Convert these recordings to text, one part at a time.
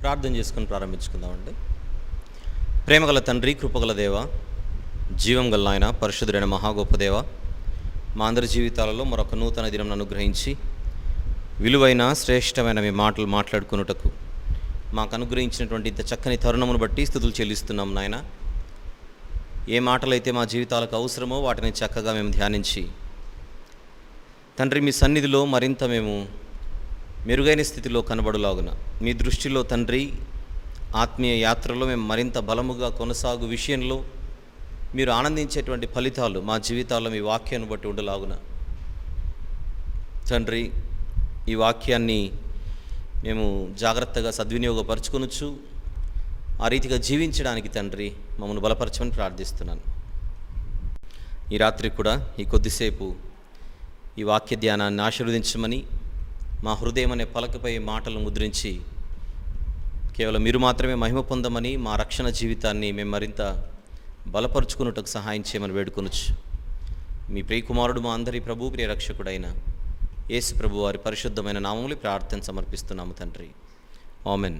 ప్రార్థన చేసుకుని ప్రారంభించుకుందామండి. ప్రేమగల తండ్రి, కృపగల దేవ, జీవం గల ఆయన, పరిశుద్ధుడైన మహాగొప్ప దేవ, మా అందరి జీవితాలలో మరొక నూతన దినం అనుగ్రహించి విలువైన శ్రేష్టమైన మీ మాటలు మాట్లాడుకున్నటకు మాకు అనుగ్రహించినటువంటి ఇంత చక్కని తరుణమును బట్టి స్తుతులు చెల్లిస్తున్నాం నాయన. ఏ మాటలైతే మా జీవితాలకు అవసరమో వాటిని చక్కగా మేము ధ్యానించి తండ్రి మీ సన్నిధిలో మరింత మేము మెరుగైన స్థితిలో కనబడులాగున మీ దృష్టిలో తండ్రి ఆత్మీయ యాత్రలో మేము మరింత బలముగా కొనసాగు విషయంలో మీరు ఆనందించేటువంటి ఫలితాలు మా జీవితాల్లో మీ వాక్యాన్ని బట్టి ఉండలాగున తండ్రి ఈ వాక్యాన్ని మేము జాగ్రత్తగా సద్వినియోగపరచుకొనొచ్చు ఆ రీతిగా జీవించడానికి తండ్రి మమ్మల్ని బలపరచమని ప్రార్థిస్తున్నాను. ఈ రాత్రి కూడా ఈ కొద్దిసేపు ఈ వాక్య ధ్యానాన్ని ఆశీర్వదించమని, మా హృదయం అనే పలకపై మాటలు ముద్రించి కేవలం మీరు మాత్రమే మహిమ పొందమని, మా రక్షణ జీవితాన్ని మేము మరింత బలపరుచుకున్నట్టుకు సహాయం చేయమని వేడుకొనొచ్చు. మీ ప్రియకుమారుడు మా అందరి ప్రభు, ప్రియ రక్షకుడైన యేసు ప్రభు వారి పరిశుద్ధమైన నామములు ప్రార్థన సమర్పిస్తున్నాము తండ్రి, ఆమెన్.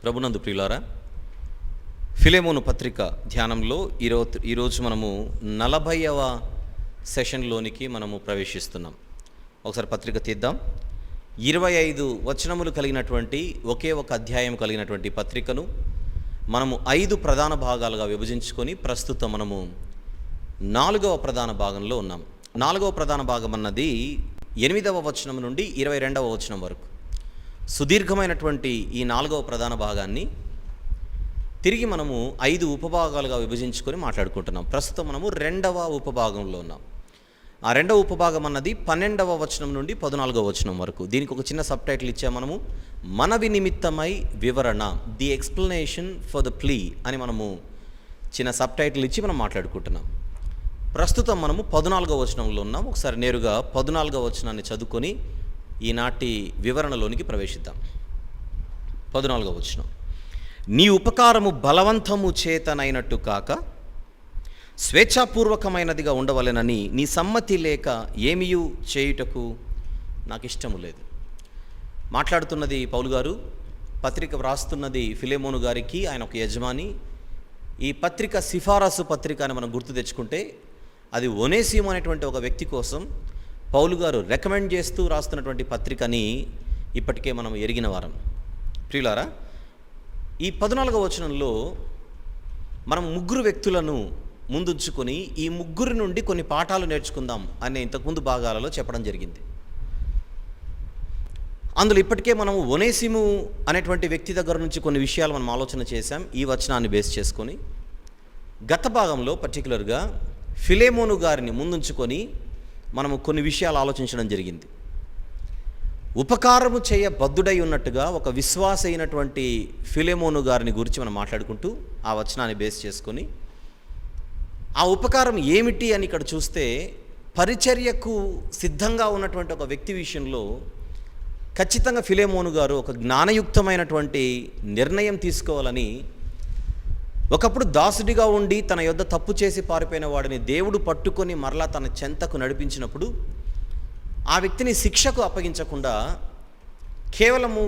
ప్రభునందు ప్రియులారా, ఫిలెమోను పత్రిక ధ్యానంలో ఈరోజు మనము 40వ సెషన్లోనికి మనము ప్రవేశిస్తున్నాం. ఒకసారి పత్రిక తీద్దాం. 25 వచనములు కలిగినటువంటి ఒకే ఒక అధ్యాయం కలిగినటువంటి పత్రికను మనము 5 ప్రధాన భాగాలుగా విభజించుకొని ప్రస్తుతం మనము 4వ ప్రధాన భాగంలో ఉన్నాం. 4వ ప్రధాన భాగం అన్నది 8వ వచనం నుండి 22వ వచనం వరకు. సుదీర్ఘమైనటువంటి ఈ 4వ ప్రధాన భాగాన్ని తిరిగి మనము 5 ఉపభాగాలుగా విభజించుకొని మాట్లాడుకుంటున్నాం. ప్రస్తుతం మనము 2వ ఉపభాగంలో ఉన్నాం. ఆ 2వ ఉపభాగం అన్నది 12వ వచనం నుండి 14వ వచనం వరకు. దీనికి ఒక చిన్న సబ్ టైటిల్ ఇచ్చాము మనము, మనవి నిమిత్తమై వివరణ, the explanation for the plea అని మనము చిన్న సబ్ టైటిల్ ఇచ్చి మనం మాట్లాడుకుంటున్నాం. ప్రస్తుతం మనము 14వ వచనంలో ఉన్నాం. ఒకసారి నేరుగా 14వ వచనాన్ని చదువుకొని ఈనాటి వివరణలోనికి ప్రవేశిద్దాం. 14వ వచనం, నీ ఉపకారము బలవంతము చేతనైనట్టు కాక స్వేచ్ఛాపూర్వకమైనదిగా ఉండవలెనని నీ సమ్మతి లేక ఏమియూ చేయుటకు నాకు ఇష్టము లేదు. మాట్లాడుతున్నది పౌలు గారు, పత్రిక వ్రాస్తున్నది ఫిలెమోను గారికి. ఆయన ఒక యజమాని. ఈ పత్రిక సిఫారసు పత్రిక అని మనం గుర్తు తెచ్చుకుంటే అది ఒనేసిము అనేటువంటి ఒక వ్యక్తి కోసం పౌలు గారు రికమెండ్ చేస్తూ రాస్తున్నటువంటి పత్రికని ఇప్పటికే మనం ఎరిగిన వారం. ప్రియులారా, ఈ 14వ వచనంలో మనం 3 వ్యక్తులను ముందుంచుకొని ఈ 3 నుండి కొన్ని పాఠాలు నేర్చుకుందాం అనే ఇంతకుముందు భాగాలలో చెప్పడం జరిగింది. అందులో ఇప్పటికే మనం ఒనేసిము అనేటువంటి వ్యక్తి దగ్గర నుంచి కొన్ని విషయాలు మనం ఆలోచన చేశాం ఈ వచనాన్ని బేస్ చేసుకొని. గత భాగంలో పర్టికులర్గా ఫిలెమోను గారిని ముందుంచుకొని మనము కొన్ని విషయాలు ఆలోచించడం జరిగింది. ఉపకారము చేయబద్ధుడై ఉన్నట్టుగా ఒక విశ్వాస అయినటువంటి ఫిలెమోను గారిని గురించి మనం మాట్లాడుకుంటూ ఆ వచనాన్ని బేస్ చేసుకొని ఆ ఉపకారం ఏమిటి అని ఇక్కడ చూస్తే, పరిచర్యకు సిద్ధంగా ఉన్నటువంటి ఒక వ్యక్తి విషయంలో ఖచ్చితంగా ఫిలెమోను గారు ఒక జ్ఞానయుక్తమైనటువంటి నిర్ణయం తీసుకోవాలని, ఒకప్పుడు దాసుడిగా ఉండి తన యొద్ద తప్పు చేసి పారిపోయిన వాడిని దేవుడు పట్టుకొని మరలా తన చెంతకు నడిపించినప్పుడు ఆ వ్యక్తిని శిక్షకు అప్పగించకుండా కేవలము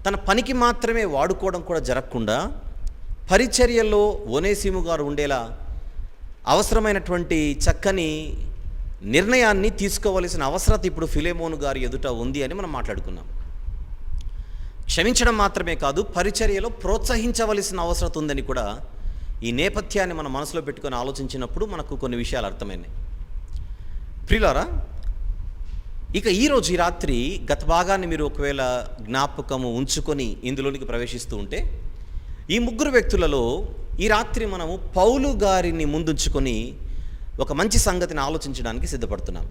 తన పనికి మాత్రమే వాడుకోవడం కూడా జరగకుండా పరిచర్యలో ఒనేసిము గారు ఉండేలా అవసరమైనటువంటి చక్కని నిర్ణయాన్ని తీసుకోవలసిన అవసరత ఇప్పుడు ఫిలెమోను గారి ఎదుట ఉంది అని మనం మాట్లాడుకున్నాం. క్షమించడం మాత్రమే కాదు, పరిచర్యలో ప్రోత్సహించవలసిన అవసరం ఉందని కూడా ఈ నేపథ్యాన్ని మన మనసులో పెట్టుకొని ఆలోచించినప్పుడు మనకు కొన్ని విషయాలు అర్థమైనాయి. ప్రియులారా, ఇక ఈరోజు ఈ రాత్రి గత భాగాన్ని మీరు ఒకవేళ జ్ఞాపకము ఉంచుకొని ఇందులోనికి ప్రవేశిస్తూ ఉంటే, ఈ 3 వ్యక్తులలో ఈ రాత్రి మనము పౌలు గారిని ముందుంచుకొని ఒక మంచి సంగతిని ఆలోచించడానికి సిద్ధపడుతున్నాం.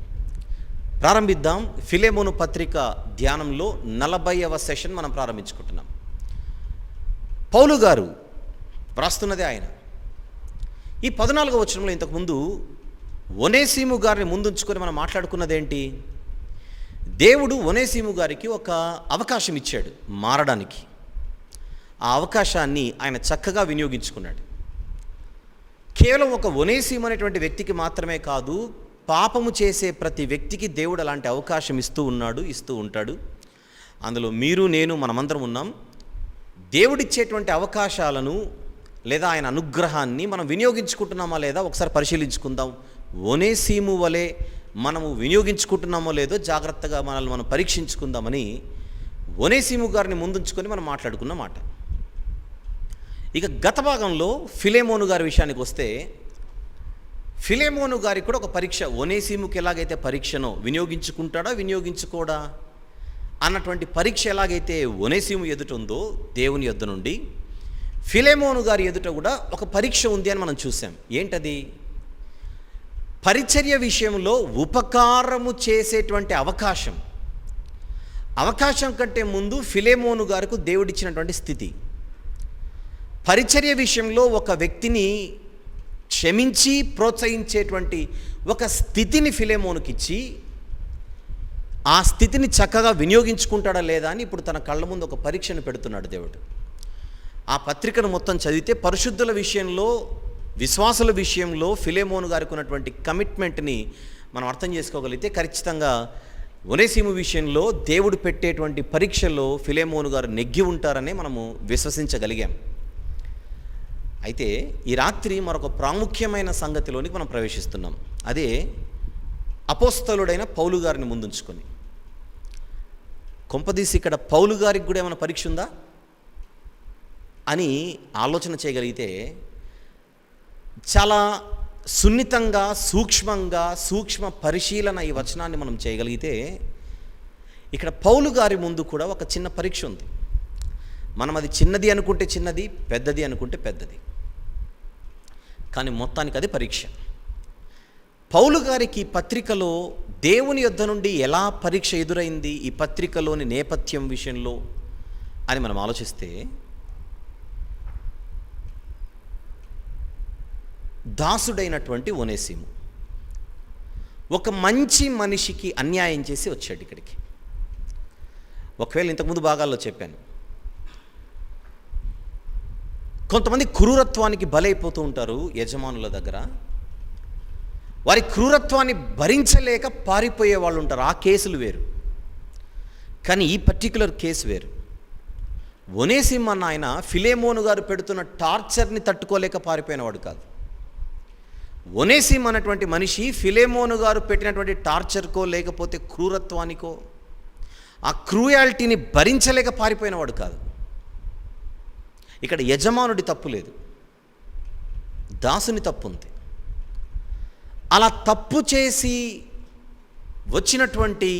ప్రారంభిద్దాం. ఫిలెమోను పత్రిక ధ్యానంలో 40వ సెషన్ మనం ప్రారంభించుకుంటున్నాం. పౌలు గారు వ్రాస్తున్నదే ఆయన. ఈ 14వ వచనంలో ఇంతకుముందు ఒనేసిము గారిని ముందుంచుకొని మనం మాట్లాడుకున్నదేంటి? దేవుడు ఒనేసిము గారికి ఒక అవకాశం ఇచ్చాడు మారడానికి. ఆ అవకాశాన్ని ఆయన చక్కగా వినియోగించుకున్నాడు. కేవలం ఒక ఒనేసిము అనేటువంటి వ్యక్తికి మాత్రమే కాదు, పాపము చేసే ప్రతి వ్యక్తికి దేవుడు అలాంటి అవకాశం ఇస్తూ ఉంటాడు. అందులో మీరు నేను మనమందరం ఉన్నాం. దేవుడిచ్చేటువంటి అవకాశాలను లేదా ఆయన అనుగ్రహాన్ని మనం వినియోగించుకుంటున్నామా లేదా ఒకసారి పరిశీలించుకుందాం. ఒనేసీము వలె మనము వినియోగించుకుంటున్నామో లేదో జాగ్రత్తగా మనల్ని మనం పరీక్షించుకుందామని ఒనేసీము గారిని ముందుంచుకొని మనం మాట్లాడుకున్న మాట. ఇక గత భాగంలో ఫిలేమోను గారి విషయానికి వస్తే, ఫిలేమోను గారికి కూడా ఒక పరీక్ష. ఒనేసీముకి ఎలాగైతే పరీక్షనో వినియోగించుకుంటాడా వినియోగించుకోడా అన్నటువంటి పరీక్ష ఎలాగైతే ఒనేసీము ఎదుట ఉందో దేవుని యొద్ద నుండి, ఫిలేమోను గారి ఎదుట కూడా ఒక పరీక్ష ఉంది అని మనం చూసాం. ఏంటది? పరిచర్య విషయంలో ఉపకారము చేసేటువంటి అవకాశం కంటే ముందు ఫిలేమోను గారికి దేవుడిచ్చినటువంటి స్థితి. పరిచర్య విషయంలో ఒక వ్యక్తిని క్షమించి ప్రోత్సహించేటువంటి ఒక స్థితిని ఫిలేమోనుకిచ్చి, ఆ స్థితిని చక్కగా వినియోగించుకుంటాడా లేదా అని ఇప్పుడు తన కళ్ళ ముందు ఒక పరీక్షను పెడుతున్నాడు దేవుడు. ఆ పత్రికను మొత్తం చదివితే పరిశుద్ధుల విషయంలో, విశ్వాసుల విషయంలో ఫిలేమోను గారికి ఉన్నటువంటి కమిట్మెంట్ని మనం అర్థం చేసుకోగలిగితే ఖచ్చితంగా ఒనేసీము విషయంలో దేవుడు పెట్టేటువంటి పరీక్షల్లో ఫిలేమోను గారు నెగ్గి ఉంటారని మనము విశ్వసించగలిగాం. అయితే ఈ రాత్రి మరొక ప్రాముఖ్యమైన సంగతిలోనికి మనం ప్రవేశిస్తున్నాం. అదే అపోస్తలుడైన పౌలు గారిని ముందుంచుకొని. కొంపదీసి ఇక్కడ పౌలు గారికి కూడా ఏమైనా పరీక్ష ఉందా అని ఆలోచన చేయగలిగితే, చాలా సున్నితంగా సూక్ష్మ పరిశీలన ఈ వచనాన్ని మనం చేయగలిగితే, ఇక్కడ పౌలు గారి ముందు కూడా ఒక చిన్న పరీక్ష ఉంది. మనం అది చిన్నది అనుకుంటే చిన్నది, పెద్దది అనుకుంటే పెద్దది, కానీ మొత్తానికి అది పరీక్ష. పౌలు గారికి ఈ పత్రికలో దేవుని యొద్ద నుండి ఎలా పరీక్ష ఎదురైంది, ఈ పత్రికలోని నేపథ్యం విషయంలో అని మనం ఆలోచిస్తే, దాసుడైనటువంటి ఒనేసీము ఒక మంచి మనిషికి అన్యాయం చేసి వచ్చాడు ఇక్కడికి. ఒకవేళ ఇంతకుముందు భాగాల్లో చెప్పాను, కొంతమంది క్రూరత్వానికి బలైపోతూ ఉంటారు యజమానుల దగ్గర. వారి క్రూరత్వాన్ని భరించలేక పారిపోయే వాళ్ళు ఉంటారు. ఆ కేసులు వేరు. కానీ ఈ పర్టిక్యులర్ కేసు వేరు. ఒనేసీము అన్న ఆయన ఫిలేమోను గారు పెడుతున్న టార్చర్ని తట్టుకోలేక పారిపోయినవాడు కాదు. ఒనేసీము అన్నటువంటి మనిషి ఫిలేమోను గారు పెట్టినటువంటి టార్చర్కో లేకపోతే క్రూరత్వానికో, ఆ క్రూయాలిటీని భరించలేక పారిపోయినవాడు కాదు. ఇక్కడ యజమానుడి తప్పు లేదు, దాసుని తప్పు ఉంది. అలా తప్పు చేసి వచ్చినటువంటి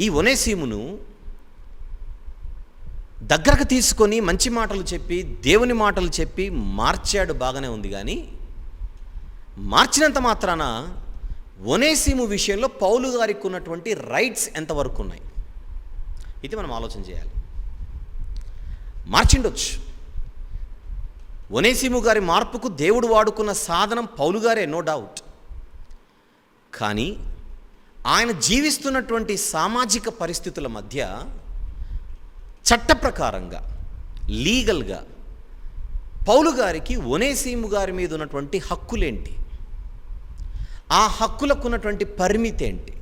ఈ ఒనేసీమును దగ్గరకు తీసుకొని మంచి మాటలు చెప్పి, దేవుని మాటలు చెప్పి మార్చాడు, బాగానే ఉంది. కానీ మార్చినంత మాత్రాన ఒనేసీము విషయంలో పౌలు గారికి ఉన్నటువంటి రైట్స్ ఎంతవరకు ఉన్నాయి, ఇది మనం ఆలోచన చేయాలి. మార్చిండొచ్చు. ఒనేసీము గారి మార్పుకు దేవుడు వాడుకున్న సాధనం పౌలు గారే, నో డౌట్. కానీ ఆయన జీవిస్తున్నటువంటి సామాజిక పరిస్థితుల మధ్య చట్ట ప్రకారంగా, లీగల్గా పౌలు గారికి ఒనేసీము గారి మీద ఉన్నటువంటి హక్కులేంటి, ఆ హక్కులకు ఉన్నటువంటి పరిమితి ఏంటి,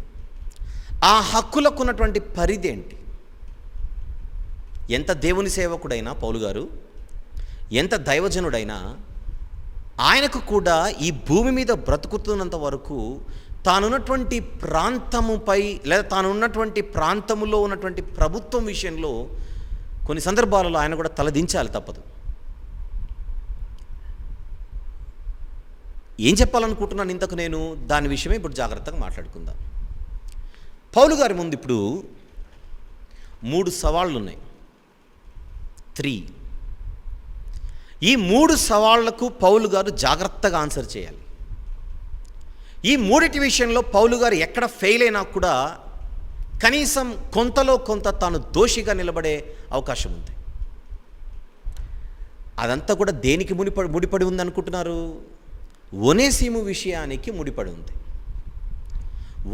ఆ హక్కులకు ఉన్నటువంటి పరిధి ఏంటి? ఎంత దేవుని సేవకుడైనా పౌలు గారు, ఎంత దైవజనుడైనా, ఆయనకు కూడా ఈ భూమి మీద బ్రతుకుతున్నంత వరకు తానున్నటువంటి ప్రాంతముపై లేదా తానున్నటువంటి ప్రాంతములో ఉన్నటువంటి ప్రభుత్వం విషయంలో కొన్ని సందర్భాలలో ఆయన కూడా తలదించాలి, తప్పదు. ఏం చెప్పాలనుకుంటున్నాను ఇంతకు నేను, దాని విషయమే ఇప్పుడు జాగ్రత్తగా మాట్లాడుకుందాం. పౌలు గారి ముందు ఇప్పుడు 3 సవాళ్ళు ఉన్నాయి. 3. ఈ 3 సవాళ్లకు పౌలు గారు జాగ్రత్తగా ఆన్సర్ చేయాలి. ఈ 3 విషయంలో పౌలు గారు ఎక్కడ ఫెయిల్ అయినా కూడా కనీసం కొంతలో కొంత తాను దోషిగా నిలబడే అవకాశం ఉంది. అదంతా కూడా దేనికి ముడిపడి ఉందనుకుంటున్నారు? ఒనేసీము విషయానికి ముడిపడి ఉంది.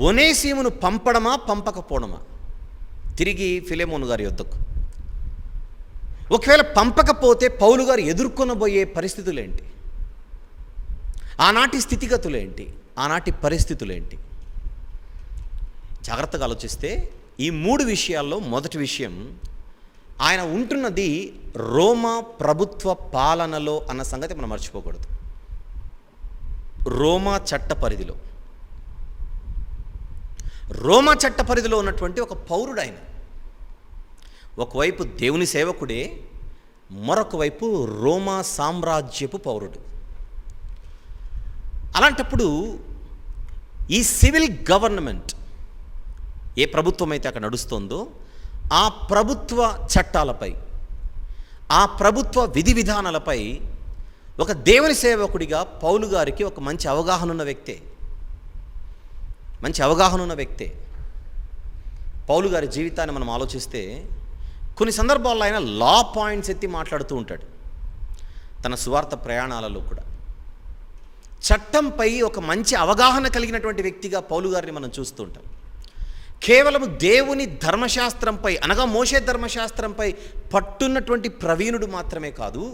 ఒనేసీమును పంపడమా పంపకపోవడమా తిరిగి ఫిలేమోను గారి యొద్దకు? ఒకవేళ పంపకపోతే పౌలు గారు ఎదుర్కొనబోయే పరిస్థితులేంటి, ఆనాటి స్థితిగతులేంటి, ఆనాటి పరిస్థితులేంటి? జాగ్రత్తగా ఆలోచిస్తే ఈ 3 విషయాల్లో మొదటి విషయం, ఆయన ఉంటున్నది రోమా ప్రభుత్వ పాలనలో అన్న సంగతి మనం మర్చిపోకూడదు. రోమా చట్ట పరిధిలో, రోమా చట్ట పరిధిలో ఉన్నటువంటి ఒక పౌరుడు ఆయన. ఒకవైపు దేవుని సేవకుడే, మరొక వైపు రోమా సామ్రాజ్యపు పౌరుడు. అలాంటప్పుడు ఈ సివిల్ గవర్నమెంట్ ఏ ప్రభుత్వం అయితే అక్కడ నడుస్తుందో ఆ ప్రభుత్వ చట్టాలపై, ఆ ప్రభుత్వ విధి విధానాలపై ఒక దేవుని సేవకుడిగా పౌలు గారికి ఒక మంచి అవగాహన ఉన్న వ్యక్తే. పౌలు గారి జీవితాన్ని మనం ఆలోచిస్తే కొన్ని సందర్భాల్లో ఆయన లా పాయింట్స్ ఎత్తి మాట్లాడుతూ ఉంటాడు. తన సువార్త ప్రయాణాలలో కూడా చట్టంపై ఒక మంచి అవగాహన కలిగినటువంటి వ్యక్తిగా పౌలు గారిని మనం చూస్తూ ఉంటాం. కేవలం దేవుని ధర్మశాస్త్రంపై, అనగా మోషే ధర్మశాస్త్రంపై పట్టున్నటువంటి ప్రవీణుడు మాత్రమే కాదు,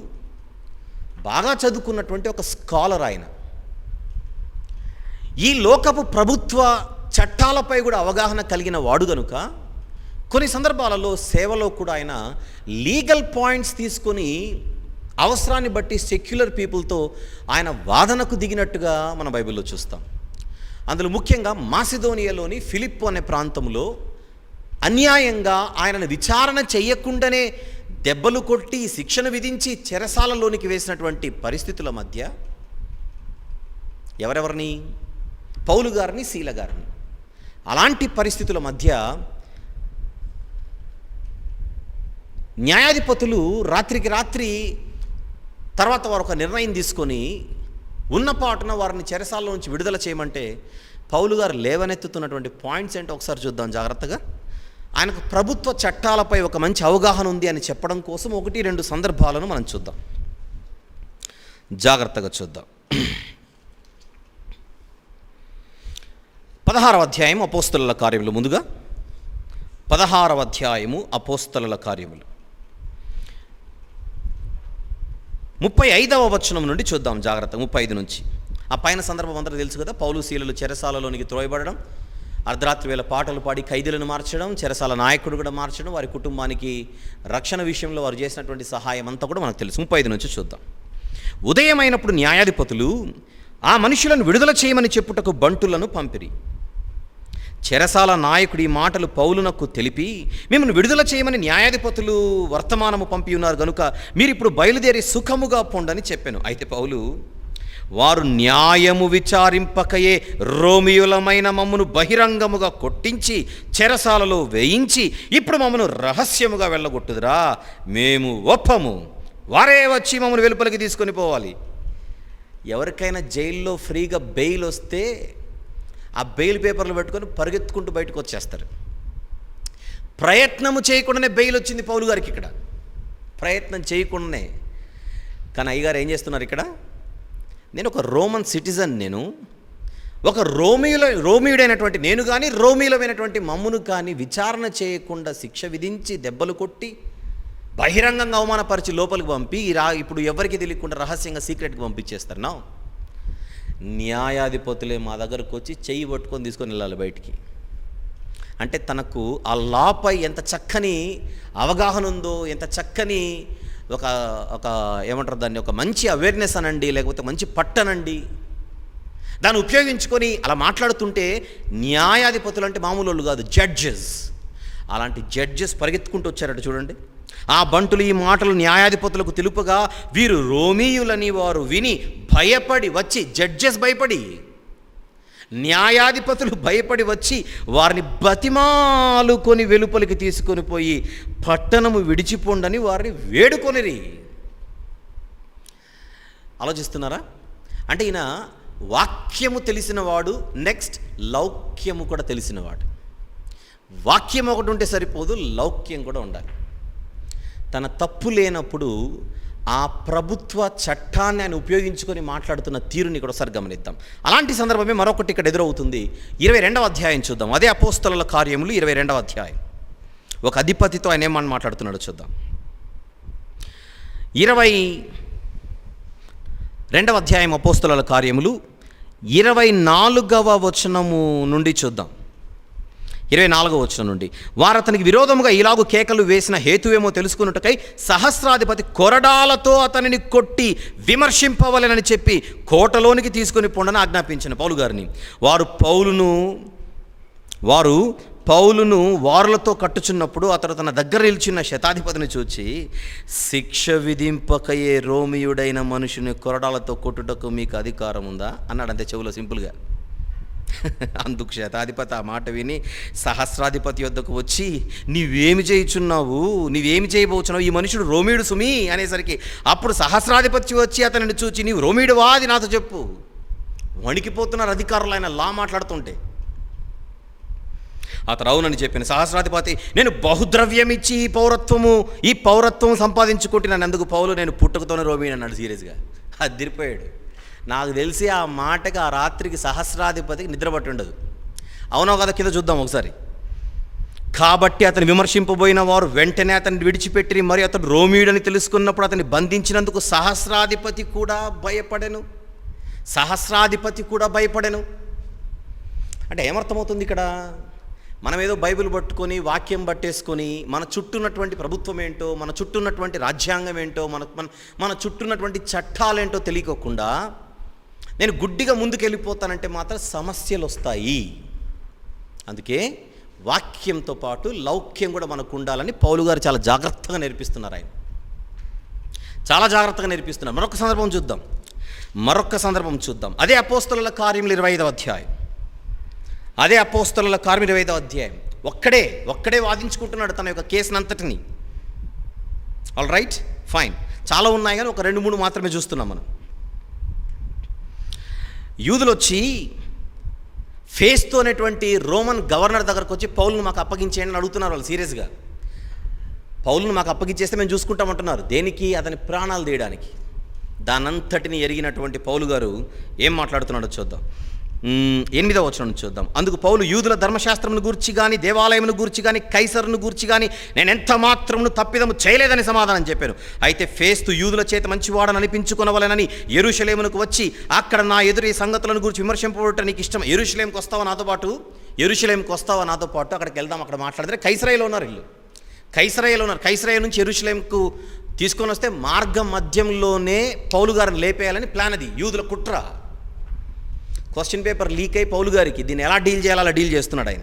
బాగా చదువుకున్నటువంటి ఒక స్కాలర్ ఆయన. ఈ లోకపు ప్రభుత్వ చట్టాలపై కూడా అవగాహన కలిగిన వాడు గనుక కొన్ని సందర్భాలలో సేవలో కూడా ఆయన లీగల్ పాయింట్స్ తీసుకొని అవసరాన్ని బట్టి సెక్యులర్ పీపుల్తో ఆయన వాదనకు దిగినట్టుగా మన బైబిల్లో చూస్తాం. అందులో ముఖ్యంగా మాసిదోనియాలోని ఫిలిప్పు అనే ప్రాంతంలో అన్యాయంగా ఆయనను విచారణ చేయకుండానే దెబ్బలు కొట్టి శిక్షను విధించి చెరసాలలోనికి వేసినటువంటి పరిస్థితుల మధ్య ఎవరెవరిని? పౌలు గారిని, శీల గారిని. అలాంటి పరిస్థితుల మధ్య న్యాయాధిపతులు రాత్రికి రాత్రి తర్వాత వారు ఒక నిర్ణయం తీసుకొని ఉన్నపాటున వారిని చెరసాలలో నుంచి విడుదల చేయమంటే పౌలు గారు లేవనెత్తుతున్నటువంటి పాయింట్స్ ఏంటో ఒకసారి చూద్దాం జాగ్రత్తగా. ఆయనకు ప్రభుత్వ చట్టాలపై ఒక మంచి అవగాహన ఉంది అని చెప్పడం కోసం 1-2 సందర్భాలను మనం చూద్దాం, జాగ్రత్తగా చూద్దాం. 16వ అధ్యాయం అపోస్తలుల కార్యములు. ముందుగా 16వ అధ్యాయము అపోస్తలుల కార్యములు 35వ వచనం నుండి చూద్దాం జాగ్రత్త. 35 నుంచి. ఆ పైన సందర్భం అందరూ తెలుసు కదా. పౌలు శీలలు చెరసాలలోనికి త్రోయబడడం, అర్ధరాత్రి వేళ పాటలు పాడి ఖైదీలను మార్చడం, చెరసాల నాయకుడు కూడా మార్చడం, వారి కుటుంబానికి రక్షణ విషయంలో వారు చేసినటువంటి సహాయం అంతా కూడా మనకు తెలుసు. 35 నుంచి చూద్దాం. ఉదయమైనప్పుడు న్యాయాధిపతులు ఆ మనుషులను విడుదల చేయమని చెప్పుటకు బంటులను పంపిరి. చెరసాల నాయకుడి మాటలు పౌలునకు తెలిపి, మిమ్మల్ని విడుదల చేయమని న్యాయాధిపతులు వర్తమానము పంపి ఉన్నారు గనుక మీరు ఇప్పుడు బయలుదేరి సుఖముగా పొండని చెప్పాను. అయితే పౌలు, వారు న్యాయము విచారింపకయే రోమియులమైన మమ్మను బహిరంగముగా కొట్టించి చెరసాలలో వేయించి ఇప్పుడు మమ్మను రహస్యముగా వెళ్ళగొట్టుదురా? మేము ఒప్పము. వారే వచ్చి మమ్మల్ని వెలుపలికి తీసుకొని పోవాలి. ఎవరికైనా జైల్లో ఫ్రీగా బెయిల్ వస్తే ఆ బెయిల్ పేపర్లు పెట్టుకొని పరిగెత్తుకుంటూ బయటకు వచ్చేస్తారు. ప్రయత్నము చేయకుండానే బెయిల్ వచ్చింది పౌలు గారికి ఇక్కడ, ప్రయత్నం చేయకుండానే. కానీ అయ్యగారు ఏం చేస్తున్నారు ఇక్కడ? నేను ఒక రోమన్ సిటిజన్, నేను ఒక రోమియుడైనటువంటి నేను కానీ, రోమియులమైనటువంటి మమ్మును కానీ విచారణ చేయకుండా శిక్ష విధించి దెబ్బలు కొట్టి బహిరంగంగా అవమానపరిచి లోపలికి పంపి ఇప్పుడు ఎవరికి తెలియకుండా రహస్యంగా సీక్రెట్గా పంపించేస్తారు. నా న్యాయాధిపతులే మా దగ్గరకు వచ్చి చెయ్యి పట్టుకొని తీసుకొని వెళ్ళాలి బయటికి. అంటే తనకు ఆ లాపై ఎంత చక్కని అవగాహన ఉందో, ఎంత చక్కని ఒక ఏమంటారు దాన్ని, ఒక మంచి అవేర్నెస్ అనండి, లేకపోతే మంచి పట్టనండి, దాన్ని ఉపయోగించుకొని అలా మాట్లాడుతుంటే న్యాయాధిపతులు అంటే మామూలు వాళ్ళు కాదు, జడ్జెస్. అలాంటి జడ్జెస్ పరిగెత్తుకుంటూ వచ్చారట చూడండి. ఆ బంటులు ఈ మాటలు న్యాయాధిపతులకు తెలుపగా వీరు రోమీయులని వారు విని భయపడి వచ్చి, జడ్జెస్ భయపడి, న్యాయాధిపతులు భయపడి వచ్చి వారిని బతిమాలుకొని వెలుపలికి తీసుకొని పోయి పట్టణము విడిచిపోండని వారిని వేడుకొనిరి. ఆలోచిస్తున్నారా? అంటే ఈయన వాక్యము తెలిసినవాడు, నెక్స్ట్ లౌక్యము కూడా తెలిసినవాడు. వాక్యం ఒకటి ఉంటే సరిపోదు, లౌక్యం కూడా ఉండాలి. తన తప్పు లేనప్పుడు ఆ ప్రభుత్వ చట్టాన్ని ఆయన ఉపయోగించుకొని మాట్లాడుతున్న తీరుని కూడా ఒకసారి గమనిద్దాం. అలాంటి సందర్భమే మరొకటి ఇక్కడ ఎదురవుతుంది. 22వ అధ్యాయం చూద్దాం. అదే అపోస్తలుల కార్యములు 22వ అధ్యాయం. ఒక అధిపతితో ఆయన ఏమని మాట్లాడుతున్నాడో చూద్దాం. 22వ అధ్యాయం అపోస్తలుల కార్యములు 24వ వచనము నుండి చూద్దాం. 24వ వచనం నుండి, వారు అతనికి విరోధముగా ఇలాగు కేకలు వేసిన హేతువేమో తెలుసుకున్నట్టుకై సహస్రాధిపతి కొరడాలతో అతనిని కొట్టి విమర్శింపవలెనని చెప్పి కోటలోనికి తీసుకుని పొండని ఆజ్ఞాపించిన పౌలు గారిని. వారు పౌలును వారులతో కట్టుచున్నప్పుడు అతడు తన దగ్గర నిలిచిన శతాధిపతిని చూచి, శిక్ష విధింపకయే రోమియుడైన మనుషుని కొరడాలతో కొట్టుటకు మీకు అధికారం ఉందా అన్నాడు. అంతే, చెవులో సింపుల్గా. అందుకు శతాధిపతి ఆ మాట విని సహస్రాధిపతి వద్దకు వచ్చి, నీవేమి చేయుచున్నావు, నీవేమి చేయబోచున్నావు, ఈ మనుషుడు రోమియుడు సుమి అనేసరికి అప్పుడు సహస్రాధిపతి వచ్చి అతనిని చూచి, నీవు రోమియుడువా, అది నాతో చెప్పు. వణికిపోతున్నారు అధికారులు ఆయన లా మాట్లాడుతుంటే. అతడు అవునని చెప్పిన సహస్రాధిపతి, నేను బహుద్రవ్యం ఇచ్చి ఈ పౌరత్వం సంపాదించుకుంటున్నాను. అందుకు పౌలు, నేను పుట్టుకతోనే రోమిని అన్నాడు సీరియస్గా. అదిరిపోయాడు. నాకు తెలిసి ఆ మాటకి ఆ రాత్రికి సహస్రాధిపతికి నిద్రపట్టి ఉండదు. అవునో కదా, కింద చూద్దాం ఒకసారి. కాబట్టి అతను విమర్శింపబోయిన వారు వెంటనే అతన్ని విడిచిపెట్టి, మరి అతడు రోమియుడని తెలుసుకున్నప్పుడు అతన్ని బంధించినందుకు సహస్రాధిపతి కూడా భయపడెను. అంటే ఏమర్థమవుతుంది ఇక్కడ? మనం ఏదో బైబిల్ పట్టుకొని వాక్యం పట్టేసుకొని మన చుట్టూ ఉన్నటువంటి ప్రభుత్వం ఏంటో, మన చుట్టూ ఉన్నటువంటి రాజ్యాంగం ఏంటో, మన చుట్టూ ఉన్నటువంటి చట్టాలేంటో తెలియకోకుండా నేను గుడ్డిగా ముందుకు వెళ్ళిపోతానంటే మాత్రం సమస్యలు వస్తాయి. అందుకే వాక్యంతో పాటు లౌక్యం కూడా మనకు ఉండాలని పౌలు గారు చాలా జాగ్రత్తగా నేర్పిస్తున్నారు. ఆయన చాలా జాగ్రత్తగా నేర్పిస్తున్నారు. మరొక సందర్భం చూద్దాం. అదే అపోస్తలుల కార్యములు 25వ అధ్యాయం. ఒక్కడే వాదించుకుంటున్నాడు తన యొక్క కేసునంతటిని. All right, fine. చాలా ఉన్నాయి కానీ ఒక 2-3 మాత్రమే చూస్తున్నాం మనం. యూదులు వచ్చి ఫేస్తో అనేటువంటి రోమన్ గవర్నర్ దగ్గరకు వచ్చి, పౌలును మాకు అప్పగించేయండి అని అడుగుతున్నారు వాళ్ళు సీరియస్గా. పౌలును మాకు అప్పగించేస్తే మేము చూసుకుంటామంటున్నారు. దేనికి? అతని ప్రాణాలు తీయడానికి. దానంతటిని ఎరిగినటువంటి పౌలు గారు ఏం మాట్లాడుతున్నాడో చూద్దాం. 8వ వచనం నుంచి చూద్దాం. అందుకు పౌలు, యూదుల ధర్మశాస్త్రమును గూర్చి కానీ, దేవాలయమును గూర్చి కానీ, కైసరును గూర్చి కానీ నేను ఎంత మాత్రమును తప్పిదము చేయలేదని సమాధానం చెప్పాను. అయితే ఫేస్తు యూదుల చేత మంచివాడని అనిపించుకొనవలెనని యెరూషలేమునకు వచ్చి అక్కడ నా ఎదురు ఈ సంగతులను గురించి విమర్శింపబడటం నీకు ఇష్టం. యెరూషలేముకి వస్తావా నాతో పాటు? అక్కడికి వెళ్దాం. అక్కడ మాట్లాడితే కైసరయ్యలో ఉన్నారు. కైసరయ్య నుంచి యెరూషలేముకు తీసుకొని వస్తే మార్గ మధ్యంలోనే పౌలు గారిని లేపేయాలని ప్లాన్. అది యూదుల కుట్ర. క్వశ్చన్ పేపర్ లీక్ అయి పౌలు గారికి దీన్ని ఎలా డీల్ చేయాలో అలా డీల్ చేస్తున్నాడు ఆయన.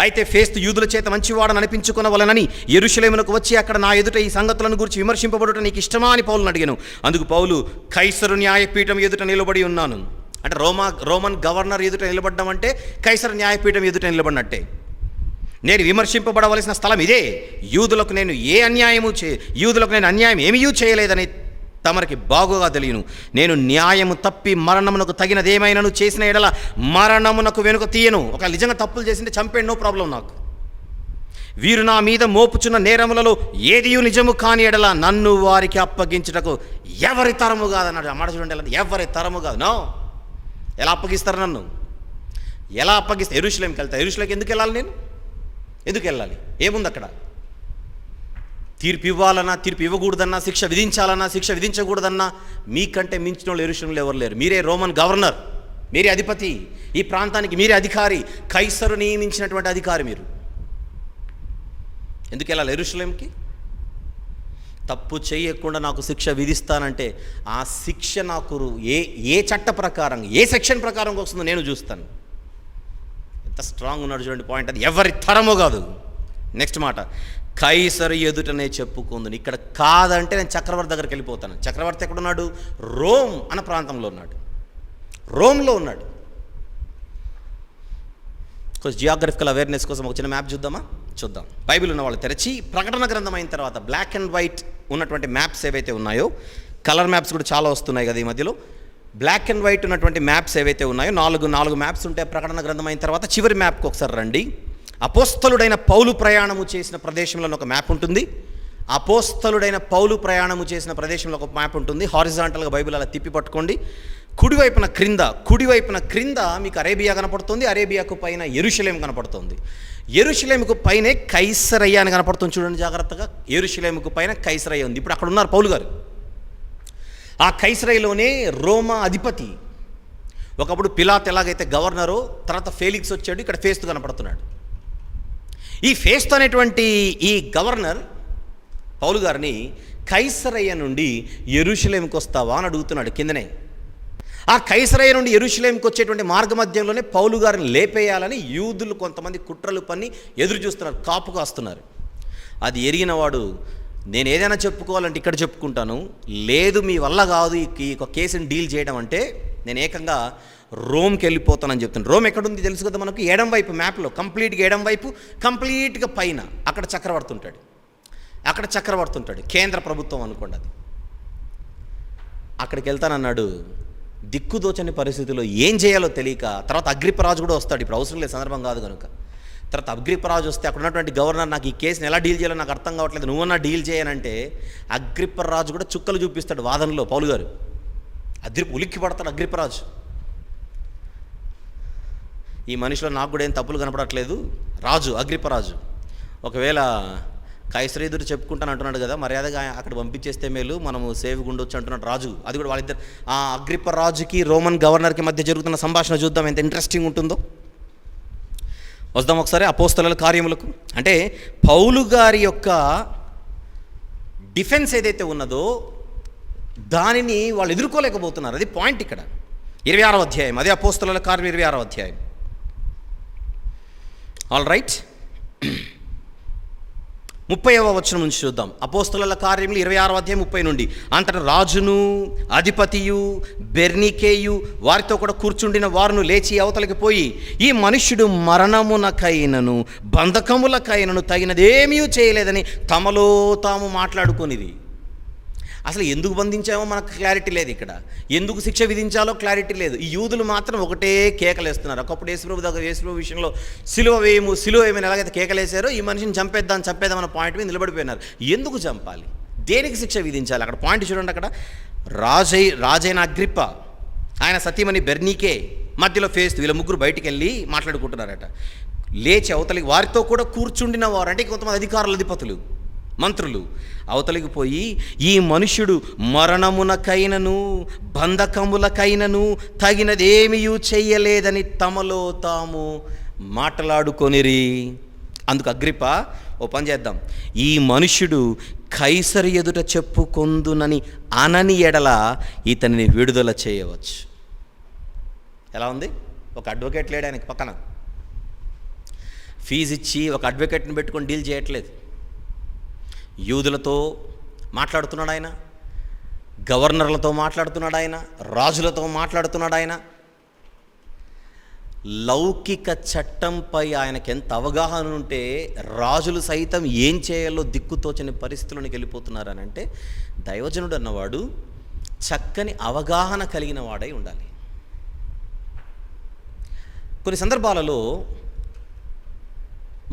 అయితే ఫేస్తు యూదుల చేత మంచివాడని అనిపించుకొనవలెనని యెరూషలేమునకు వచ్చి అక్కడ నా ఎదుట ఈ సంగతులను గురించి విమర్శింపబడటం నీకు ఇష్టమా అని పౌలుని అడిగాను. అందుకు పౌలు, కైసరు న్యాయపీఠం ఎదుట నిలబడి ఉన్నాను. అంటే రోమన్ గవర్నర్ ఎదుట నిలబడ్డం అంటే కైసరు న్యాయపీఠం ఎదుట నిలబడినట్టే. నేను విమర్శింపబడవలసిన స్థలం ఇదే. యూదులకు నేను అన్యాయం ఏమీ చేయలేదని తమరికి బాగుగా తెలియను. నేను న్యాయము తప్పి మరణమునకు తగినదేమైనాను చేసిన ఎడల మరణమునకు వెనుక తీయను. ఒక నిజంగా తప్పులు చేసింటే చంపేయండి, నో ప్రాబ్లం నాకు. వీరు నా మీద మోపుచున్న నేరములలో ఏదియు నిజము కాని ఎడల నన్ను వారికి అప్పగించుటకు ఎవరి తరము కాదన్నాడు. ఆ మాట చూడండి, ఎవరి తరము కాదు. నో. ఎలా అప్పగిస్తారు నన్ను? ఎలా అప్పగిస్తారు? యెరూషలేంకి వెళ్తా. యెరూషలేంకి ఎందుకు వెళ్ళాలి? నేను ఎందుకు వెళ్ళాలి? ఏముంది అక్కడ? తీర్పు ఇవ్వాలన్నా, తీర్పు ఇవ్వకూడదన్నా, శిక్ష విధించాలన్నా, శిక్ష విధించకూడదన్నా యెరూషలేంలో మించిన వాళ్ళు యెరూషలేంలో ఎవరు లేరు. మీరే రోమన్ గవర్నర్, మీరే అధిపతి, ఈ ప్రాంతానికి మీరే అధికారి, కైసరు నియమించినటువంటి అధికారి మీరు. ఎందుకు వెళ్ళాలి యెరూషలేంకి? తప్పు చేయకుండా నాకు శిక్ష విధిస్తానంటే ఆ శిక్ష నాకు ఏ చట్ట ప్రకారం, ఏ సెక్షన్ ప్రకారం వస్తుందో నేను చూస్తాను. ఎంత స్ట్రాంగ్ ఉన్నాడు చూడండి పాయింట్. అది ఎవరి తరమో కాదు. నెక్స్ట్ మాట, కైసరు ఎదుటనే చెప్పుకుంది. ఇక్కడ కాదంటే నేను చక్రవర్తి దగ్గరికి వెళ్ళిపోతాను. చక్రవర్తి ఎక్కడున్నాడు? రోమ్ అన్న ప్రాంతంలో ఉన్నాడు. రోమ్లో ఉన్నాడు. కొంచెం జియోగ్రఫికల్ అవేర్నెస్ కోసం ఒక చిన్న మ్యాప్ చూద్దాం. బైబిల్ ఉన్న వాళ్ళు తెరచి ప్రకటన గ్రంథం అయిన తర్వాత బ్లాక్ అండ్ వైట్ ఉన్నటువంటి మ్యాప్స్ ఏవైతే ఉన్నాయో, కలర్ మ్యాప్స్ కూడా చాలా వస్తున్నాయి కదా ఈ మధ్యలో. బ్లాక్ అండ్ వైట్ ఉన్నటువంటి మ్యాప్స్ ఏవైతే ఉన్నాయో, నాలుగు మ్యాప్స్ ఉంటాయి ప్రకటన గ్రంథం అయిన తర్వాత. చివరి మ్యాప్కి ఒకసారి రండి. అపోస్తలుడైన పౌలు ప్రయాణము చేసిన ప్రదేశంలో ఒక మ్యాప్ ఉంటుంది. ఒక మ్యాప్ ఉంటుంది. హారిజాంటల్గా బైబిల్ అలా తిప్పి పట్టుకోండి. కుడివైపున క్రింద మీకు అరేబియా కనపడుతుంది. అరేబియాకు పైన యెరూషలేం కనపడుతుంది. యెరూషలేముకు పైనే కైసరయ్య అని కనపడుతుంది. చూడండి జాగ్రత్తగా. యెరూషలేముకు పైన కైసరయ్య ఉంది. ఇప్పుడు అక్కడ ఉన్నారు పౌలు గారు. ఆ కైసరయ్యలోనే రోమా అధిపతి. ఒకప్పుడు పిలాత్ ఎలాగైతే గవర్నరో, తర్వాత ఫేలిక్స్ వచ్చాడు, ఇక్కడ ఫేస్తు కనపడుతున్నాడు. ఈ ఫేస్తు అనేటువంటి ఈ గవర్నర్ పౌలు గారిని కైసరయ్య నుండి యెరూషలేముకి వస్తావా అని అడుగుతున్నాడు కిందనే. ఆ కైసరయ్య నుండి యెరూషలేముకి వచ్చేటువంటి మార్గ మధ్యంలోనే పౌలు గారిని లేపేయాలని యూదులు కొంతమంది కుట్రలు పన్ని ఎదురు చూస్తున్నారు, కాపు కాస్తున్నారు. అది ఎరిగినవాడు, నేను ఏదైనా చెప్పుకోవాలంటే ఇక్కడ చెప్పుకుంటాను, లేదు మీ వల్ల కాదు ఈ కేసుని డీల్ చేయడం అంటే నేను ఏకంగా రోమ్కి వెళ్ళిపోతానని చెప్తాను. రోమ్ ఎక్కడుంది తెలుసు కదా మనకు, ఎడం వైపు మ్యాప్లో కంప్లీట్గా ఎడం వైపు, కంప్లీట్గా పైన అక్కడ చక్రవర్తి ఉంటాడు, కేంద్ర ప్రభుత్వం అనుకోండి అది. అక్కడికి వెళ్తానన్నాడు. దిక్కుదోచని పరిస్థితుల్లో ఏం చేయాలో తెలియక, తర్వాత అగ్రిప్పరాజు కూడా వస్తాడు, ఇప్పుడు అవసరం లేదు సందర్భం కాదు కనుక. తర్వాత అగ్రిప్పరాజు వస్తే అక్కడ ఉన్నటువంటి గవర్నర్, నాకు ఈ కేసుని ఎలా డీల్ చేయాలో నాకు అర్థం కావట్లేదు, నువ్వన్నా డీల్ చేయనంటే అగ్రిప్పరాజు కూడా చుక్కలు చూపిస్తాడు వాదనలో. పౌలు గారు ఉలిక్కి పడతాడు అగ్రిప్పరాజు. ఈ మనిషిలో నాకు కూడా ఏం తప్పులు కనపడట్లేదు, అగ్రిప్పరాజు ఒకవేళ కైసరు ఎదురు చెప్పుకుంటాను అంటున్నాడు కదా, మర్యాదగా అక్కడ పంపించేస్తే మేలు, మనము సేవ్గా ఉండొచ్చు అంటున్నాడు రాజు. అది కూడా వాళ్ళిద్దరు, ఆ అగ్రిప్పరాజుకి రోమన్ గవర్నర్కి మధ్య జరుగుతున్న సంభాషణ చూద్దాం ఎంత ఇంట్రెస్టింగ్ ఉంటుందో. వద్దాం ఒకసారి అపోస్తలుల కార్యములకు. అంటే పౌలు గారి యొక్క డిఫెన్స్ ఏదైతే ఉన్నదో దానిని వాళ్ళు ఎదుర్కోలేకపోతున్నారు, అది పాయింట్ ఇక్కడ. 26వ అధ్యాయం, అదే అపోస్తలుల కార్యం 26వ అధ్యాయం. ఆల్ రైట్, 30వ వచనం నుంచి చూద్దాం. అపోస్తలుల కార్యములు 26వ అధ్యాయం 30 నుండి. అంతటా రాజును అధిపతియు బెర్నీకేయు వారితో కూడా కూర్చుండిన వారును లేచి అవతలికి పోయి, ఈ మనుష్యుడు మరణమునకైనను బంధకములకైనను తగినదేమీ చేయలేదని తమలో తాము మాట్లాడుకునిది. అసలు ఎందుకు బంధించామో మనకు క్లారిటీ లేదు, ఇక్కడ ఎందుకు శిక్ష విధించాలో క్లారిటీ లేదు. ఈ యూదులు మాత్రం ఒకటే కేకలేస్తున్నారు. ఒకప్పుడు యేసుప్రభు విషయంలో సిలువ వేయమని ఎలాగైతే కేకలేశారో, ఈ మనిషిని చంపేద్దాం అన్న పాయింట్ మీద నిలబడిపోయినారు. ఎందుకు చంపాలి, దేనికి శిక్ష విధించాలి? అక్కడ పాయింట్ చూడండి. అక్కడ రాజైన అగ్రిప్ప, ఆయన సతీమణి బెర్నీకే, మధ్యలో ఫేస్తు, వీళ్ళ ముగ్గురు బయటికి వెళ్ళి మాట్లాడుకుంటున్నారట. లేచి అవతలికి వారితో కూడా కూర్చుండిన వారు, అంటే కొంతమంది అధికారులు, అధిపతులు, మంత్రులు అవతలికి పోయి, ఈ మనుష్యుడు మరణమునకైనను బంధకములకైనను తగినదేమీ చెయ్యలేదని తమలో తాము మాట్లాడుకొనిరి. అందుకు అగ్రిప్ప, ఓ పని చేద్దాం, ఈ మనుష్యుడు కైసరు ఎదుట చెప్పుకొందునని అనని ఎడల ఇతనిని విడుదల చేయవచ్చు. ఎలా ఉంది? ఒక అడ్వకేట్ లేడు ఆయనకి పక్కన, ఫీజు ఇచ్చి ఒక అడ్వకేట్ని పెట్టుకొని డీల్ చేయట్లేదు. యూదులతో మాట్లాడుతున్నాడు ఆయన, గవర్నర్లతో మాట్లాడుతున్నాడు ఆయన, రాజులతో మాట్లాడుతున్నాడు ఆయన. లౌకిక చట్టంపై ఆయనకి ఎంత అవగాహన ఉంటే రాజులు సైతం ఏం చేయాలో దిక్కుతోచని పరిస్థితుల్లోకి వెళ్ళిపోతున్నారని అంటే, దైవజనుడు అన్నవాడు చక్కని అవగాహన కలిగిన వాడై ఉండాలి. కొన్ని సందర్భాలలో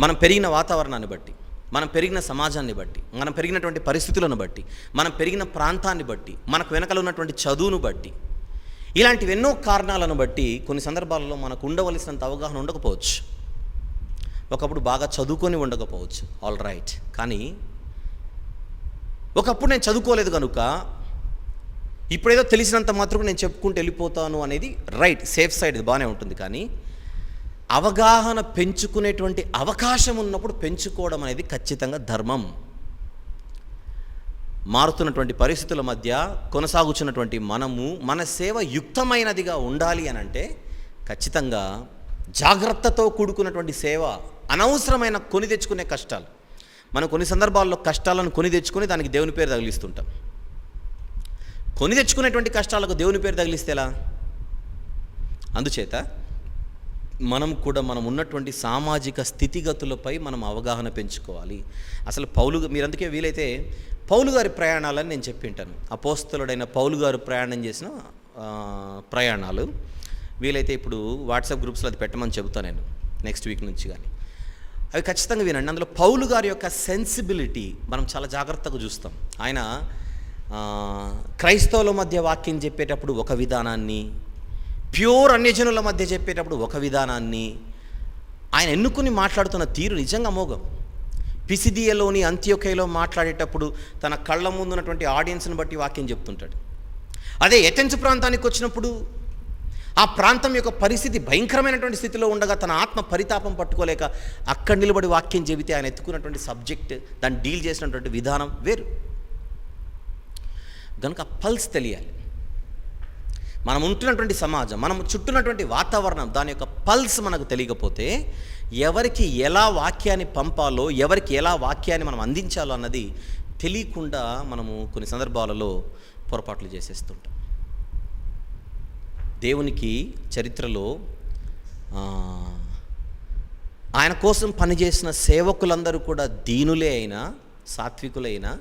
మనం పెరిగిన వాతావరణాన్ని బట్టి, మనం పెరిగిన సమాజాన్ని బట్టి, మనం పెరిగినటువంటి పరిస్థితులను బట్టి, మనం పెరిగిన ప్రాంతాన్ని బట్టి, మనకు వెనకాల ఉన్నటువంటి చదువును బట్టి, ఇలాంటివి ఎన్నో కారణాలను బట్టి కొన్ని సందర్భాలలో మనకు ఉండవలసినంత అవగాహన ఉండకపోవచ్చు. ఒకప్పుడు బాగా చదువుకొని ఉండకపోవచ్చు, ఆల్ రైట్. కానీ ఒకప్పుడు నేను చదువుకోలేదు కనుక ఇప్పుడేదో తెలిసినంత మాత్రం నేను చెప్పుకుంటూ వెళ్ళిపోతాను అనేది రైట్, సేఫ్ సైడ్, ఇది బాగానే ఉంటుంది. కానీ అవగాహన పెంచుకునేటువంటి అవకాశం ఉన్నప్పుడు పెంచుకోవడం అనేది ఖచ్చితంగా ధర్మం. మారుతున్నటువంటి పరిస్థితుల మధ్య కొనసాగుతున్నటువంటి మనము మన సేవ యుక్తమైనదిగా ఉండాలి అని అంటే ఖచ్చితంగా జాగ్రత్తతో కూడుకున్నటువంటి సేవ. అనవసరమైన కొని తెచ్చుకునే కష్టాలు, మనం కొన్ని సందర్భాల్లో కష్టాలను కొని తెచ్చుకొని దానికి దేవుని పేరు తగిలిస్తుంటాం. కొని తెచ్చుకునేటువంటి కష్టాలకు దేవుని పేరు తగిలిస్తే ఎలా? అందుచేత మనం కూడా మనం ఉన్నటువంటి సామాజిక స్థితిగతులపై మనం అవగాహన పెంచుకోవాలి. అసలు మీరు అందుకే వీలైతే పౌలు గారి ప్రయాణాలని నేను చెప్పి ఉంటాను. అపోస్తలుడైన పౌలు గారు ప్రయాణం చేసిన ప్రయాణాలు వీలైతే ఇప్పుడు వాట్సాప్ గ్రూప్స్లో అది పెట్టమని చెబుతాను నేను నెక్స్ట్ వీక్ నుంచి. కానీ అవి ఖచ్చితంగా వినండి. అందులో పౌలు గారి యొక్క సెన్సిబిలిటీ మనం చాలా జాగ్రత్తగా చూస్తాం. ఆయన క్రైస్తవుల మధ్య వాక్యం చెప్పేటప్పుడు ఒక విధానాన్ని, ప్యూర్ అన్యజనుల మధ్య చెప్పేటప్పుడు ఒక విధానాన్ని, ఆయన ఎన్నుకుని మాట్లాడుతున్న తీరు నిజంగా అమోఘం. పిసిదియలోని అంత్యోకయలో మాట్లాడేటప్పుడు తన కళ్ళ ముందు ఉన్నటువంటి ఆడియన్స్ని బట్టి వాక్యం చెప్తుంటాడు. అదే ఎథెన్స్ ప్రాంతానికి వచ్చినప్పుడు ఆ ప్రాంతం యొక్క పరిస్థితి భయంకరమైనటువంటి స్థితిలో ఉండగా తన ఆత్మ పరితాపం పట్టుకోలేక అక్కడ నిలబడి వాక్యం చెబితే ఆయన ఎత్తుకున్నటువంటి సబ్జెక్ట్, దాన్ని డీల్ చేసినటువంటి విధానం వేరు. కనుక పల్స్ తెలియాలి. మనం ఉంటున్నటువంటి సమాజం, మనం చుట్టూన్నటువంటి వాతావరణం, దాని యొక్క పల్స్ మనకు తెలియకపోతే ఎవరికి ఎలా వాక్యాన్ని పంపాలో, ఎవరికి ఎలా వాక్యాన్ని మనం అందించాలో అన్నది తెలియకుండా మనము కొన్ని సందర్భాలలో పొరపాట్లు చేసేస్తుంటాం. దేవునికి చరిత్రలో ఆయన కోసం పనిచేసిన సేవకులందరూ కూడా దీనులే అయినా, సాత్వికులే అయినా,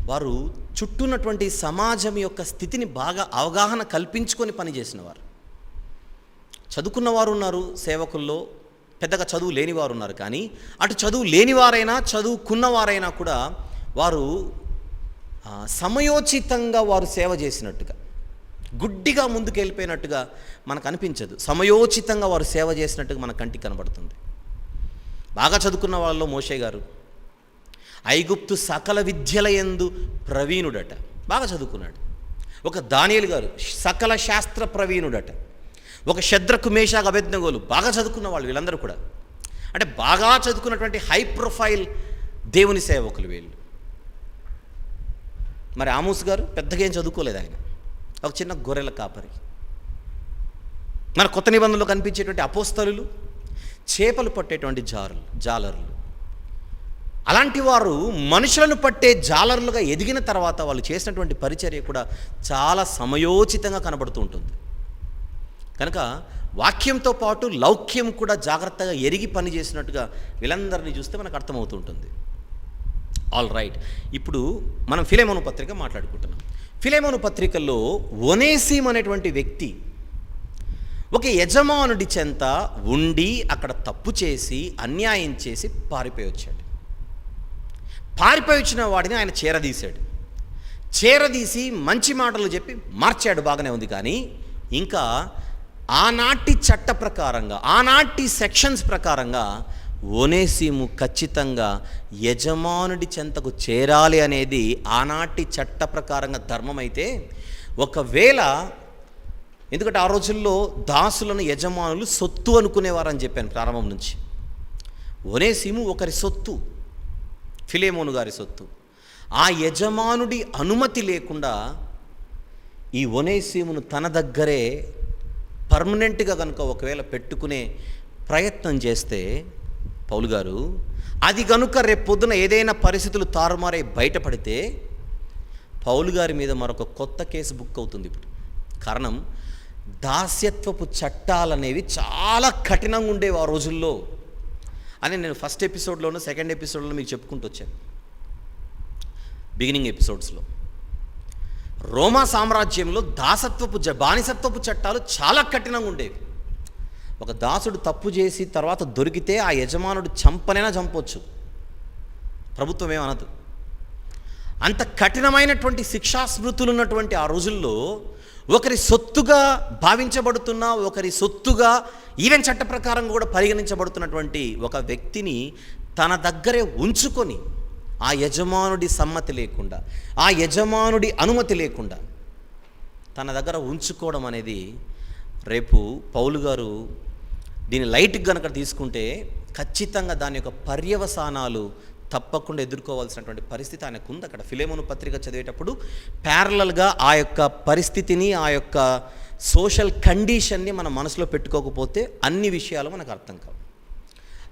వారు చుట్టూన్నటువంటి సమాజం యొక్క స్థితిని బాగా అవగాహన కల్పించుకొని పనిచేసిన వారు. చదువుకున్నవారు ఉన్నారు సేవకుల్లో, పెద్దగా చదువు లేనివారు ఉన్నారు. కానీ అటు చదువు లేనివారైనా చదువుకున్నవారైనా కూడా వారు సమయోచితంగా వారు సేవ చేసినట్టుగా, గుడ్డిగా ముందుకు వెళ్ళిపోయినట్టుగా మనకు అనిపించదు. సమయోచితంగా వారు సేవ చేసినట్టుగా మన కంటికి కనబడుతుంది. బాగా చదువుకున్న వాళ్ళలో మోషే గారు ఐగుప్తు సకల విద్యల యందు ప్రవీణుడట, బాగా చదువుకున్నాడు. ఒక దానియేలు గారు సకల శాస్త్ర ప్రవీణుడట. ఒక శద్రకు, మేషాకు, అబేద్నెగోలు బాగా చదువుకున్న వాళ్ళు. వీళ్ళందరూ కూడా అంటే బాగా చదువుకున్నటువంటి హై ప్రొఫైల్ దేవుని సేవకులు వీళ్ళు. మరి ఆమోస్ గారు పెద్దగా ఏం చదువుకోలేదు. ఆయన ఒక చిన్న గొర్రెల కాపరి. మన కొత్త నిబంధనలో కనిపించేటువంటి అపోస్తలులు చేపలు పట్టేటువంటి జాలరులు. అలాంటి వారు మనుషులను పట్టే జాలరులుగా ఎదిగిన తర్వాత వాళ్ళు చేసినటువంటి పరిచర్య కూడా చాలా సమయోచితంగా కనబడుతూ ఉంటుంది. కనుక వాక్యంతో పాటు లౌక్యం కూడా జాగ్రత్తగా ఎరిగి పని చేసినట్టుగా వీళ్ళందరినీ చూస్తే మనకు అర్థమవుతూ ఉంటుంది. ఆల్ రైట్, ఇప్పుడు మనం ఫిలెమోను పత్రిక మాట్లాడుకుంటున్నాం. ఫిలెమోను పత్రికల్లో ఒనేసిము అనేటువంటి వ్యక్తి ఒక యజమానుడి చెంత ఉండి అక్కడ తప్పు చేసి అన్యాయం చేసి పారిపోయి వచ్చాడు. పారిపోయి వచ్చిన వాడిని ఆయన చేరదీసి మంచి మాటలు చెప్పి మార్చాడు, బాగానే ఉంది. కానీ ఇంకా ఆనాటి చట్ట ప్రకారంగా, ఆనాటి సెక్షన్స్ ప్రకారంగా ఒనేసిము ఖచ్చితంగా యజమానుడి చెంతకు చేరాలి అనేది ఆనాటి చట్ట ప్రకారంగా ధర్మం అయితే, ఒకవేళ, ఎందుకంటే ఆ రోజుల్లో దాసులను యజమానులు సొత్తు అనుకునేవారని చెప్పాను ప్రారంభం నుంచి. ఒనేసిము ఒకరి సొత్తు, ఫిలెమోను గారి సొత్తు. ఆ యజమానుడి అనుమతి లేకుండా ఈ ఒనేసిమును తన దగ్గరే పర్మనెంట్గా కనుక ఒకవేళ పెట్టుకునే ప్రయత్నం చేస్తే పౌలు గారు, అది కనుక రేపు పొద్దున ఏదైనా పరిస్థితులు తారుమారై బయటపడితే పౌలు గారి మీద మరొక కొత్త కేసు బుక్ అవుతుంది ఇప్పుడు. కారణం, దాస్యత్వపు చట్టాలనేవి చాలా కఠినంగా ఉండేవి ఆ రోజుల్లో అని నేను ఫస్ట్ ఎపిసోడ్లోనూ సెకండ్ ఎపిసోడ్లో మీకు చెప్పుకుంటూ వచ్చాను. బిగినింగ్ ఎపిసోడ్స్లో రోమా సామ్రాజ్యంలో బానిసత్వపు చట్టాలు చాలా కఠినంగా ఉండేవి. ఒక దాసుడు తప్పు చేసి తర్వాత దొరికితే ఆ యజమానుడు చంపొచ్చు, ప్రభుత్వం ఏమనదు. అంత కఠినమైనటువంటి శిక్షా స్మృతులు ఉన్నటువంటి ఆ రోజుల్లో ఒకరి సొత్తుగా భావించబడుతున్న, ఒకరి సొత్తుగా ఈవెన్ చట్ట ప్రకారం కూడా పరిగణించబడుతున్నటువంటి ఒక వ్యక్తిని తన దగ్గరే ఉంచుకొని ఆ యజమానుడి సమ్మతి లేకుండా, ఆ యజమానుడి అనుమతి లేకుండా తన దగ్గర ఉంచుకోవడం అనేది, రేపు పౌలు గారు దీని లైట్కి కనుక తీసుకుంటే ఖచ్చితంగా దాని యొక్క పర్యవసానాలు తప్పకుండా ఎదుర్కోవాల్సినటువంటి పరిస్థితి ఆయనకు ఉంది. అక్కడ ఫిలెమోను పత్రిక చదివేటప్పుడు ప్యారలల్గా ఆ యొక్క పరిస్థితిని, ఆ యొక్క సోషల్ కండిషన్ని మన మనసులో పెట్టుకోకపోతే అన్ని విషయాలు మనకు అర్థం కావు.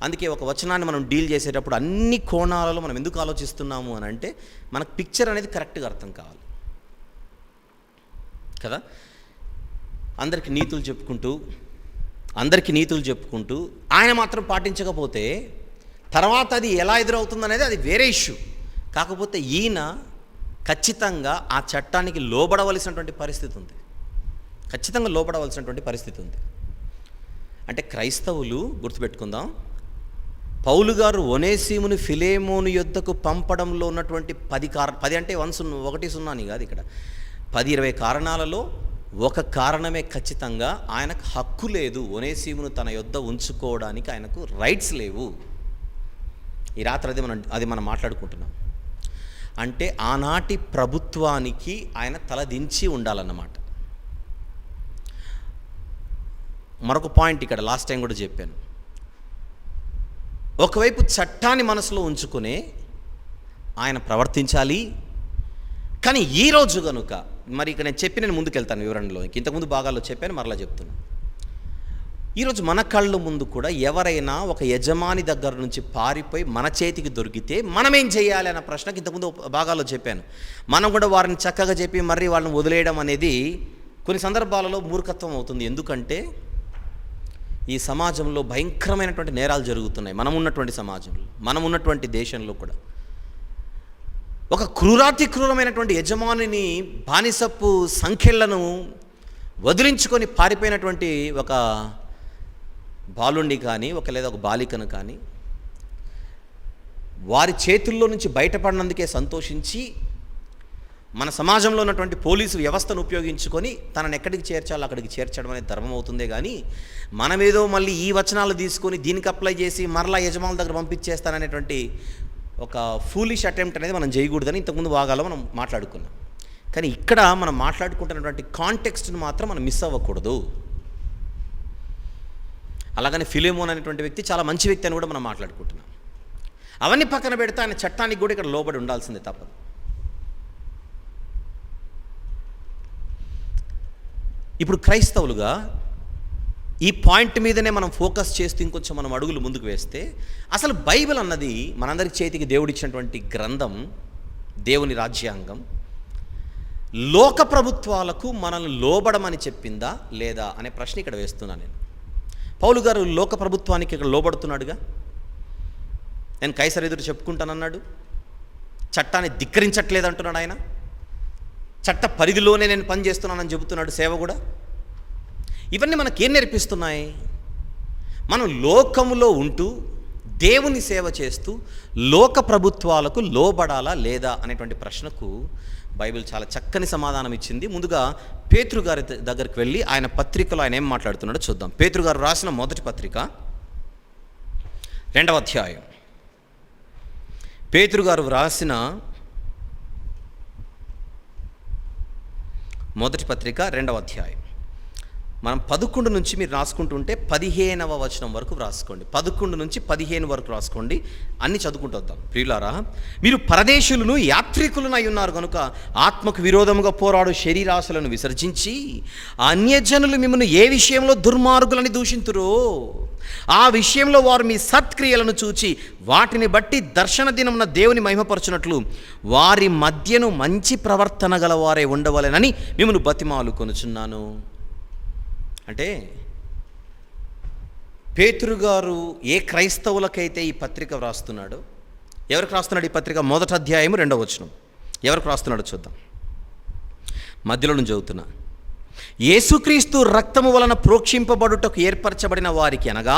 అందుకే ఒక వచనాన్ని మనం డీల్ చేసేటప్పుడు అన్ని కోణాలలో మనం ఎందుకు ఆలోచిస్తున్నాము అని అంటే మనకు పిక్చర్ అనేది కరెక్ట్గా అర్థం కావాలి కదా. అందరికీ నీతులు చెప్పుకుంటూ ఆయన మాత్రం పాటించకపోతే తర్వాత అది ఎలా ఎదురవుతుంది అనేది అది వేరే ఇష్యూ. కాకపోతే ఈయన ఖచ్చితంగా ఆ చట్టానికి లోబడవలసినటువంటి పరిస్థితి ఉంది, ఖచ్చితంగా లోబడవలసినటువంటి పరిస్థితి ఉంది. అంటే క్రైస్తవులు గుర్తుపెట్టుకుందాం, పౌలు గారు ఒనేసిముని ఫిలెమోను యొద్దకు పంపడంలో ఉన్నటువంటి 10 అంటే 1 అని కాదు, ఇక్కడ 10-20 కారణాలలో ఒక కారణమే ఖచ్చితంగా ఆయనకు హక్కు లేదు, ఒనేసిమును తన యొద్ద ఉంచుకోవడానికి ఆయనకు రైట్స్ లేవు. ఈ రాత్రి అది మనం మాట్లాడుకుంటున్నాం. అంటే ఆనాటి ప్రభుత్వానికి ఆయన తలదించి ఉండాలన్నమాట. మరొక పాయింట్ ఇక్కడ లాస్ట్ టైం కూడా చెప్పాను. ఒకవైపు చట్టాన్ని మనసులో ఉంచుకునే ఆయన ప్రవర్తించాలి. కానీ ఈరోజు కనుక మరి ఇక్కడ నేను ముందుకెళ్తాను వివరణలో. ఇంతకుముందు భాగాల్లో చెప్పాను, మరలా చెప్తున్నాను. ఈరోజు మన కళ్ళు ముందు కూడా ఎవరైనా ఒక యజమాని దగ్గర నుంచి పారిపోయి మన చేతికి దొరికితే మనం ఏం చేయాలి అన్న ప్రశ్నకి ఇంతకుముందు భాగాల్లో చెప్పాను. మనం కూడా వారిని చక్కగా చెప్పి మరీ వాళ్ళని వదిలేయడం అనేది కొన్ని సందర్భాలలో మూర్ఖత్వం అవుతుంది. ఎందుకంటే ఈ సమాజంలో భయంకరమైనటువంటి నేరాలు జరుగుతున్నాయి. మనం ఉన్నటువంటి సమాజంలో, మనం ఉన్నటువంటి దేశంలో కూడా ఒక క్రూరాతి క్రూరమైనటువంటి యజమానిని బానిసపు సంఖ్యలను వదిలించుకొని పారిపోయినటువంటి ఒక బాలుండి కానీ లేదా ఒక బాలికను కానీ వారి చేతుల్లో నుంచి బయటపడినందుకే సంతోషించి మన సమాజంలో ఉన్నటువంటి పోలీసు వ్యవస్థను ఉపయోగించుకొని తనను ఎక్కడికి చేర్చాలో అక్కడికి చేర్చడం అనేది ధర్మం అవుతుందే కానీ మనమేదో మళ్ళీ ఈ వచనాలు తీసుకొని దీనికి అప్లై చేసి మరలా యజమానుల దగ్గర పంపించేస్తాననేటువంటి ఒక ఫూలిష్ అటెంప్ట్ అనేది మనం చేయకూడదని ఇంతకుముందు భాగాల్లో మనం మాట్లాడుకున్నాం. కానీ ఇక్కడ మనం మాట్లాడుకుంటున్నటువంటి కాంటెక్స్ట్ను మాత్రం మనం మిస్ అవ్వకూడదు. అలాగని ఫిలేమోన్ అనేటువంటి వ్యక్తి చాలా మంచి వ్యక్తి అని కూడా మనం మాట్లాడుకుంటున్నాం. అవన్నీ పక్కన పెడితే ఆయన చట్టానికి కూడా ఇక్కడ లోబడి ఉండాల్సిందే, తప్పదు. ఇప్పుడు క్రైస్తవులుగా ఈ పాయింట్ మీదనే మనం ఫోకస్ చేస్తూ ఇంకొంచెం మనం అడుగులు ముందుకు వేస్తే, అసలు బైబిల్ అన్నది మనందరి చేతికి దేవుడిచ్చినటువంటి గ్రంథం, దేవుని రాజ్యాంగం లోక ప్రభుత్వాలకు మనల్ని లోబడమని చెప్పిందా లేదా అనే ప్రశ్న ఇక్కడ వేస్తున్నాను నేను. పౌలు గారు లోక ప్రభుత్వానికి ఇక్కడ లోబడుతున్నాడుగా. నేను కైసర్ ఎదురు చెప్పుకుంటానన్నాడు. చట్టాన్ని ధిక్కరించట్లేదు అంటున్నాడు ఆయన. చట్ట పరిధిలోనే నేను పని చేస్తున్నానని చెబుతున్నాడు. సేవ కూడా. ఇవన్నీ మనకేం నేర్పిస్తున్నాయి? మనం లోకములో ఉంటూ దేవుని సేవ చేస్తూ లోక ప్రభుత్వాలకు లోబడాలా లేదా అనేటువంటి ప్రశ్నకు బైబిల్ చాలా చక్కని సమాధానం ఇచ్చింది. ముందుగా పేతురు గారి దగ్గరికి వెళ్ళి ఆయన పత్రికలో ఆయన ఏం మాట్లాడుతున్నాడో చూద్దాం. పేతురు గారు రాసిన మొదటి పత్రిక 2వ అధ్యాయం. పేతురు గారు రాసిన మొదటి పత్రిక 2వ అధ్యాయం. మనం 11 నుంచి మీరు రాసుకుంటుంటే 15వ వచనం వరకు రాసుకోండి. 11 నుంచి 15 వరకు రాసుకోండి. అన్ని చదువుకుంటూ వద్దాం. ప్రియులారా, మీరు పరదేశులను యాత్రికులనై ఉన్నారు కనుక ఆత్మకు విరోధముగా పోరాడు శరీరాశలను విసర్జించి అన్యజనులు మిమ్మల్ని ఏ విషయంలో దుర్మార్గులని దూషింతురో ఆ విషయంలో వారు మీ సత్క్రియలను చూచి వాటిని బట్టి దర్శన దినమున దేవుని మహిమపరచునట్లు వారి మధ్యను మంచి ప్రవర్తన గల వారే ఉండవలెనని మిమ్మల్ని బతిమాలు కొనుచున్నాను. అంటే పేతురు గారు ఏ క్రైస్తవులకైతే ఈ పత్రిక వ్రాస్తున్నాడో, ఎవరికి రాస్తున్నాడు ఈ పత్రిక? 1వ అధ్యాయం 2వ వచనం. ఎవరికి రాస్తున్నాడో చూద్దాం. మధ్యలో నుంచి చదువుతున్నా. యేసుక్రీస్తు రక్తము వలన ప్రోక్షింపబడుటకు ఏర్పరచబడిన వారికి, అనగా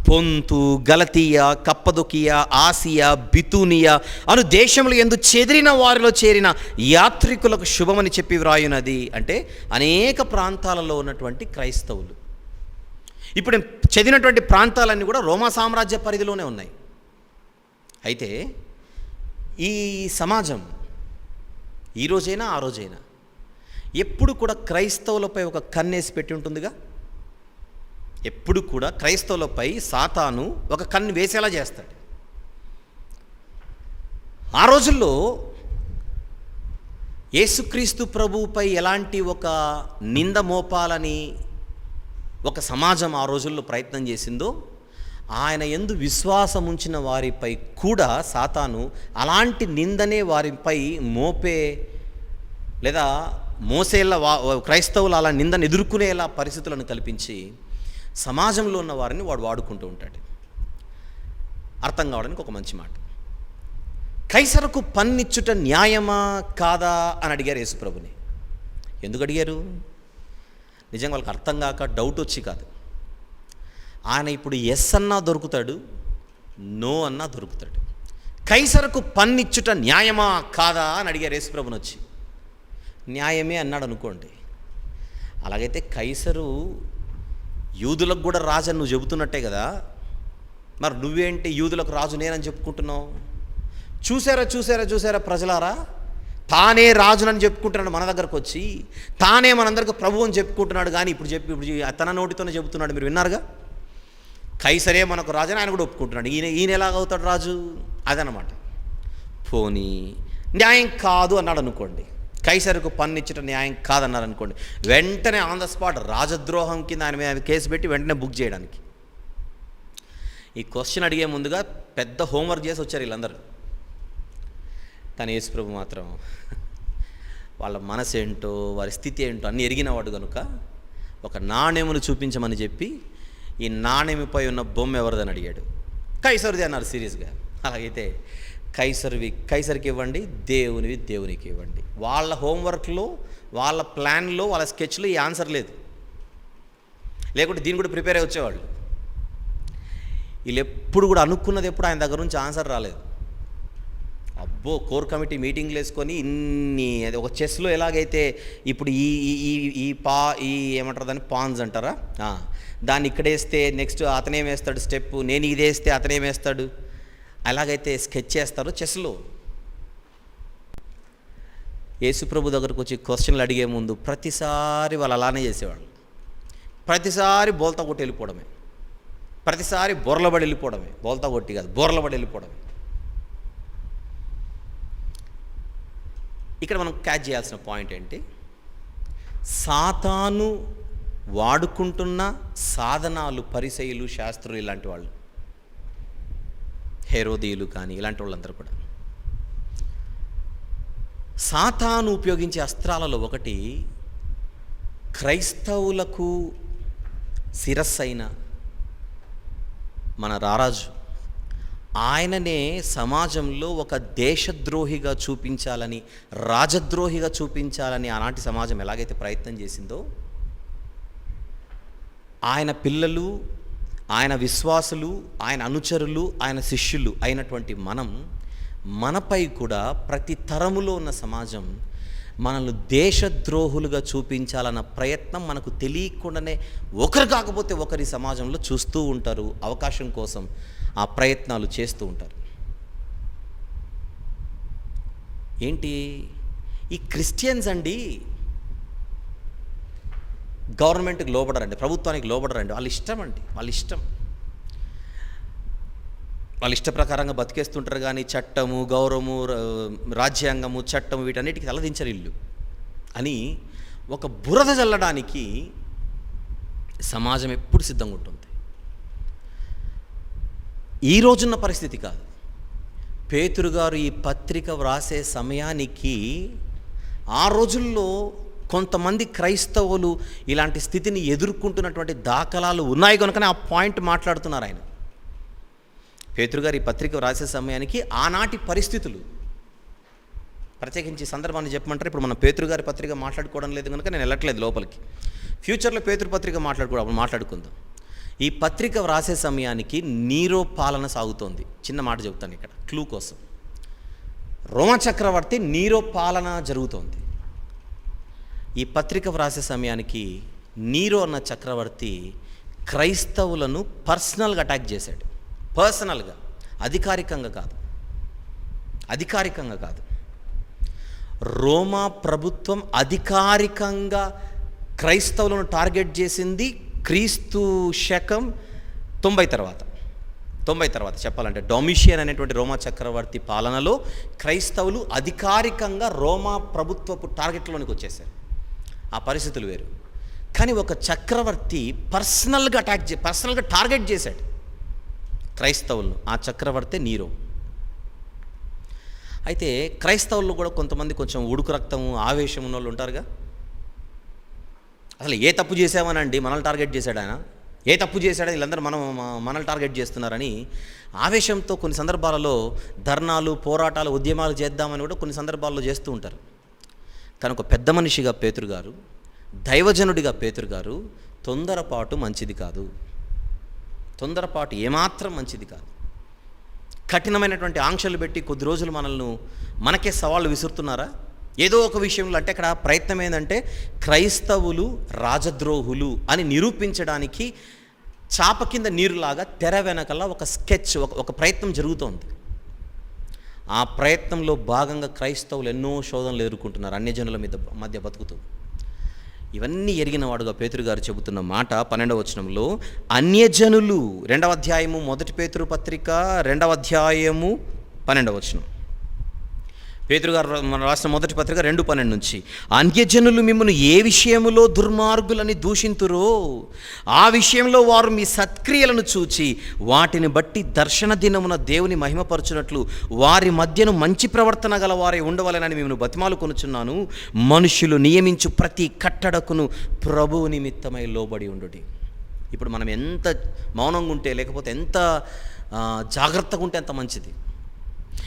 పొంతు, గలతీయ, కప్పదొకియ, ఆసియా, బితూనియా అను దేశములు యందు చెదిరిన వారిలో చేరిన యాత్రికులకు శుభమని చెప్పి వ్రాయునది. అంటే అనేక ప్రాంతాలలో ఉన్నటువంటి క్రైస్తవులు. ఇప్పుడు చెదిరినటువంటి ప్రాంతాలన్నీ కూడా రోమా సామ్రాజ్య పరిధిలోనే ఉన్నాయి. అయితే ఈ సమాజం ఈ రోజైనా ఆ రోజైనా ఎప్పుడు కూడా క్రైస్తవులపై ఒక కన్నేసి పెట్టి ఉంటుందిగా. ఎప్పుడు కూడా క్రైస్తవులపై సాతాను ఒక కన్ను వేసేలా చేస్తాడు. ఆ రోజుల్లో యేసుక్రీస్తు ప్రభువుపై ఎలాంటి ఒక నింద మోపాలని ఒక సమాజం ఆ రోజుల్లో ప్రయత్నం చేసిందో, ఆయన యందు విశ్వాసం ఉంచిన వారిపై కూడా సాతాను అలాంటి నిందనే వారిపై మోపే లేదా మోసేలా క్రైస్తవులు అలా నిందను ఎదుర్కొనేలా పరిస్థితులను కల్పించి సమాజంలో ఉన్న వారిని వాడు వాడుకుంటూ ఉంటాడు. అర్థం కావడానికి ఒక మంచి మాట. కైసరుకు పన్నిచ్చుట న్యాయమా కాదా అని అడిగారు యేసుప్రభుని. ఎందుకు అడిగారు? నిజంగా వాళ్ళకి అర్థం కాక, డౌట్ వచ్చి కాదు. ఆయన ఇప్పుడు ఎస్ అన్నా దొరుకుతాడు, నో అన్నా దొరుకుతాడు. కైసరుకు పన్నిచ్చుట న్యాయమా కాదా అని అడిగారు యేసుప్రభుని వచ్చి. న్యాయమే అన్నాడు అనుకోండి. అలాగైతే కైసరు యూదులకు కూడా రాజు అని నువ్వు చెబుతున్నట్టే కదా, మరి నువ్వేంటి యూదులకు రాజు నేనని చెప్పుకుంటున్నావు? చూసారా ప్రజలారా, తానే రాజునని చెప్పుకుంటున్నాడు మన దగ్గరకు వచ్చి, తానే మనందరికి ప్రభు అని చెప్పుకుంటున్నాడు. కానీ ఇప్పుడు తన నోటితోనే చెబుతున్నాడు. మీరు విన్నారుగా, కైసరే మనకు రాజు అని ఆయన కూడా ఒప్పుకుంటున్నాడు. ఈయన ఎలాగవుతాడు రాజు? అదనమాట. పోనీ న్యాయం కాదు అన్నాడు అనుకోండి, కైసరుకు పన్ను ఇచ్చట న్యాయం కాదన్నారు అనుకోండి, వెంటనే ఆన్ ద స్పాట్ రాజద్రోహం కింద ఆయన మీద కేసు పెట్టి వెంటనే బుక్ చేయడానికి. ఈ క్వశ్చన్ అడిగే ముందుగా పెద్ద హోంవర్క్ చేసి వచ్చారు వీళ్ళందరూ. కానీ యేసుప్రభు మాత్రం వాళ్ళ మనసు ఏంటో, వారి స్థితి ఏంటో అన్నీ ఎరిగినవాడు కనుక ఒక నాణ్యమును చూపించమని చెప్పి, ఈ నాణ్యమిపై ఉన్న బొమ్మ ఎవరిదని అడిగాడు. కైసరుది అన్నారు సీరియస్గా. అలాగైతే కైసరికి ఇవ్వండి, దేవునివి దేవునికి ఇవ్వండి. వాళ్ళ హోంవర్క్లో, వాళ్ళ ప్లాన్లో, వాళ్ళ స్కెచ్లో ఈ ఆన్సర్ లేదు. లేకుంటే దీన్ని కూడా ప్రిపేర్ అయ్యి వచ్చేవాళ్ళు. వీళ్ళు ఎప్పుడు కూడా అనుకున్నది ఎప్పుడు ఆయన దగ్గర నుంచి ఆన్సర్ రాలేదు. అబ్బో, కోర్ కమిటీ మీటింగ్లు వేసుకొని ఇన్ని, అది ఒక చెస్లో ఎలాగైతే ఇప్పుడు ఈ ఏమంటారు దాన్ని, పాన్స్ అంటారా, దాన్ని ఇక్కడ వేస్తే నెక్స్ట్ అతనేం వేస్తాడు స్టెప్, నేను ఇది వేస్తే అతనేం వేస్తాడు, అలాగైతే స్కెచ్ చేస్తారు చెస్లో. యేసుప్రభు దగ్గరకు వచ్చి క్వశ్చన్లు అడిగే ముందు ప్రతిసారి వాళ్ళు అలానే చేసేవాళ్ళు. ప్రతిసారి బోల్తా కొట్టి వెళ్ళిపోవడమే, ప్రతిసారి బొర్లబడి వెళ్ళిపోవడమే. బోల్తా కొట్టి కాదు, బొర్లబడి వెళ్ళిపోవడమే. ఇక్కడ మనం క్యాచ్ చేయాల్సిన పాయింట్ ఏంటి? సాతాను వాడుకుంటున్న సాధనాలు పరిసయ్యులు, శాస్త్రులు, ఇలాంటి వాళ్ళు, హెరోదీయులు కానీ ఇలాంటి వాళ్ళందరూ కూడా సాతాను ఉపయోగించే అస్త్రాలలో ఒకటి క్రైస్తవులకు శిరస్సైన మన రారాజు, ఆయననే సమాజంలో ఒక దేశద్రోహిగా చూపించాలని, రాజద్రోహిగా చూపించాలని ఆనాటి సమాజం ఎలాగైతే ప్రయత్నం చేసిందో, ఆయన పిల్లలు, ఆయన విశ్వాసులు, ఆయన అనుచరులు, ఆయన శిష్యులు అయినటువంటి మనపై కూడా ప్రతి తరములో ఉన్న సమాజం మనల్ని దేశద్రోహులుగా చూపించాలన్న ప్రయత్నం మనకు తెలియకుండానే ఒకరు కాకపోతే ఒకరి సమాజంలో చూస్తూ ఉంటారు. అవకాశం కోసం ఆ ప్రయత్నాలు చేస్తూ ఉంటారు. ఏంటి ఈ క్రిస్టియన్స్ అండి, గవర్నమెంట్కి లోబడరండి, ప్రభుత్వానికి లోబడరండి, వాళ్ళ ఇష్టం అండి, వాళ్ళ ఇష్టం, వాళ్ళ ఇష్ట ప్రకారంగా బతికేస్తుంటారు. కానీ చట్టము, గౌరవము, రాజ్యాంగము, చట్టము వీటన్నిటికీ తలదించరు ఇల్లు అని ఒక బురద చల్లడానికి సమాజం ఎప్పుడు సిద్ధంగా ఉంటుంది. ఈ రోజున్న పరిస్థితి కాదు. పేతురు గారు ఈ పత్రిక వ్రాసే సమయానికి ఆ రోజుల్లో కొంతమంది క్రైస్తవులు ఇలాంటి స్థితిని ఎదుర్కొంటున్నటువంటి దాఖలాలు ఉన్నాయి కనుకనే ఆ పాయింట్ మాట్లాడుతున్నారు ఆయన. పేతురు గారు ఈ పత్రిక వ్రాసే సమయానికి ఆనాటి పరిస్థితులు, ప్రత్యేకించి సందర్భాన్ని చెప్పమంటారు. ఇప్పుడు మనం పేతురు గారి పత్రిక మాట్లాడుకోవడం లేదు కనుక నేను వెళ్ళట్లేదు లోపలికి. ఫ్యూచర్లో పేతురు పత్రిక మాట్లాడుకుందాం. ఈ పత్రిక వ్రాసే సమయానికి నీరో పాలన సాగుతోంది. చిన్న మాట చెబుతాను ఇక్కడ క్లూ కోసం. రోమా చక్రవర్తి నీరో పాలన జరుగుతోంది. ఈ పత్రిక వ్రాసే సమయానికి నీరో అన్న చక్రవర్తి క్రైస్తవులను పర్సనల్గా అటాక్ చేశాడు. పర్సనల్గా, అధికారికంగా కాదు. రోమా ప్రభుత్వం అధికారికంగా క్రైస్తవులను టార్గెట్ చేసింది క్రీస్తు శకం 90 తర్వాత చెప్పాలంటే డొమిషియన్ అనేటువంటి రోమా చక్రవర్తి పాలనలో క్రైస్తవులు అధికారికంగా రోమా ప్రభుత్వపు టార్గెట్లోనికి వచ్చేసారు. ఆ పరిస్థితులు వేరు. కానీ ఒక చక్రవర్తి పర్సనల్గా టార్గెట్ చేశాడు క్రైస్తవులను. ఆ చక్రవర్తి నీరో. అయితే క్రైస్తవుల్లో కూడా కొంతమంది కొంచెం ఉడుకు రక్తము, ఆవేశం ఉన్న వాళ్ళు ఉంటారుగా. అసలు ఏ తప్పు చేసామనండి మనల్ని టార్గెట్ చేశాడు ఆయన, ఏ తప్పు చేశాడని వీళ్ళందరూ మనల్ని టార్గెట్ చేస్తున్నారని ఆవేశంతో కొన్ని సందర్భాలలో ధర్నాలు, పోరాటాలు, ఉద్యమాలు చేద్దామని కూడా కొన్ని సందర్భాల్లో చేస్తూ ఉంటారు. కానీ ఒక పెద్ద మనిషిగా పేతురు గారు, దైవజనుడిగా పేతురు గారు, తొందరపాటు మంచిది కాదు, తొందరపాటు ఏమాత్రం మంచిది కాదు. కఠినమైనటువంటి ఆంక్షలు పెట్టి కొద్ది రోజులు మనకే సవాళ్ళు విసురుతున్నారా ఏదో ఒక విషయంలో? అంటే అక్కడ ప్రయత్నం ఏంటంటే క్రైస్తవులు రాజద్రోహులు అని నిరూపించడానికి చాప కింద నీరులాగా తెర వెనకల ఒక స్కెచ్, ఒక ప్రయత్నం జరుగుతోంది. ఆ ప్రయత్నంలో భాగంగా క్రైస్తవులు ఎన్నో శోధనలు ఎదుర్కొంటున్నారు అన్యజనుల మధ్య బతుకుతూ. ఇవన్నీ ఎరిగిన వాడుగా పేతురు గారు చెబుతున్న మాట 12వ వచనంలో, అన్యజనులు 2వ అధ్యాయము 1 పేతురు పత్రిక 2వ అధ్యాయము 12వ వచనం. పేతురు గారు మన రాసిన మొదటి పత్రిక 2:12 నుంచి, అన్యజనులు మిమ్మల్ని ఏ విషయములో దుర్మార్గులని దూషింతురో ఆ విషయంలో వారు మీ సత్క్రియలను చూచి వాటిని బట్టి దర్శన దినమున దేవుని మహిమపరచునట్లు వారి మధ్యను మంచి ప్రవర్తన గల వారే ఉండవాలని మిమ్మల్ని బతిమాలు కొనుచున్నాను. మనుషులు నియమించు ప్రతి కట్టడకును ప్రభువు నిమిత్తమై లోబడి ఉండుడి. ఇప్పుడు మనం ఎంత మౌనంగా ఉంటే, లేకపోతే ఎంత జాగ్రత్తగా ఉంటే అంత మంచిది.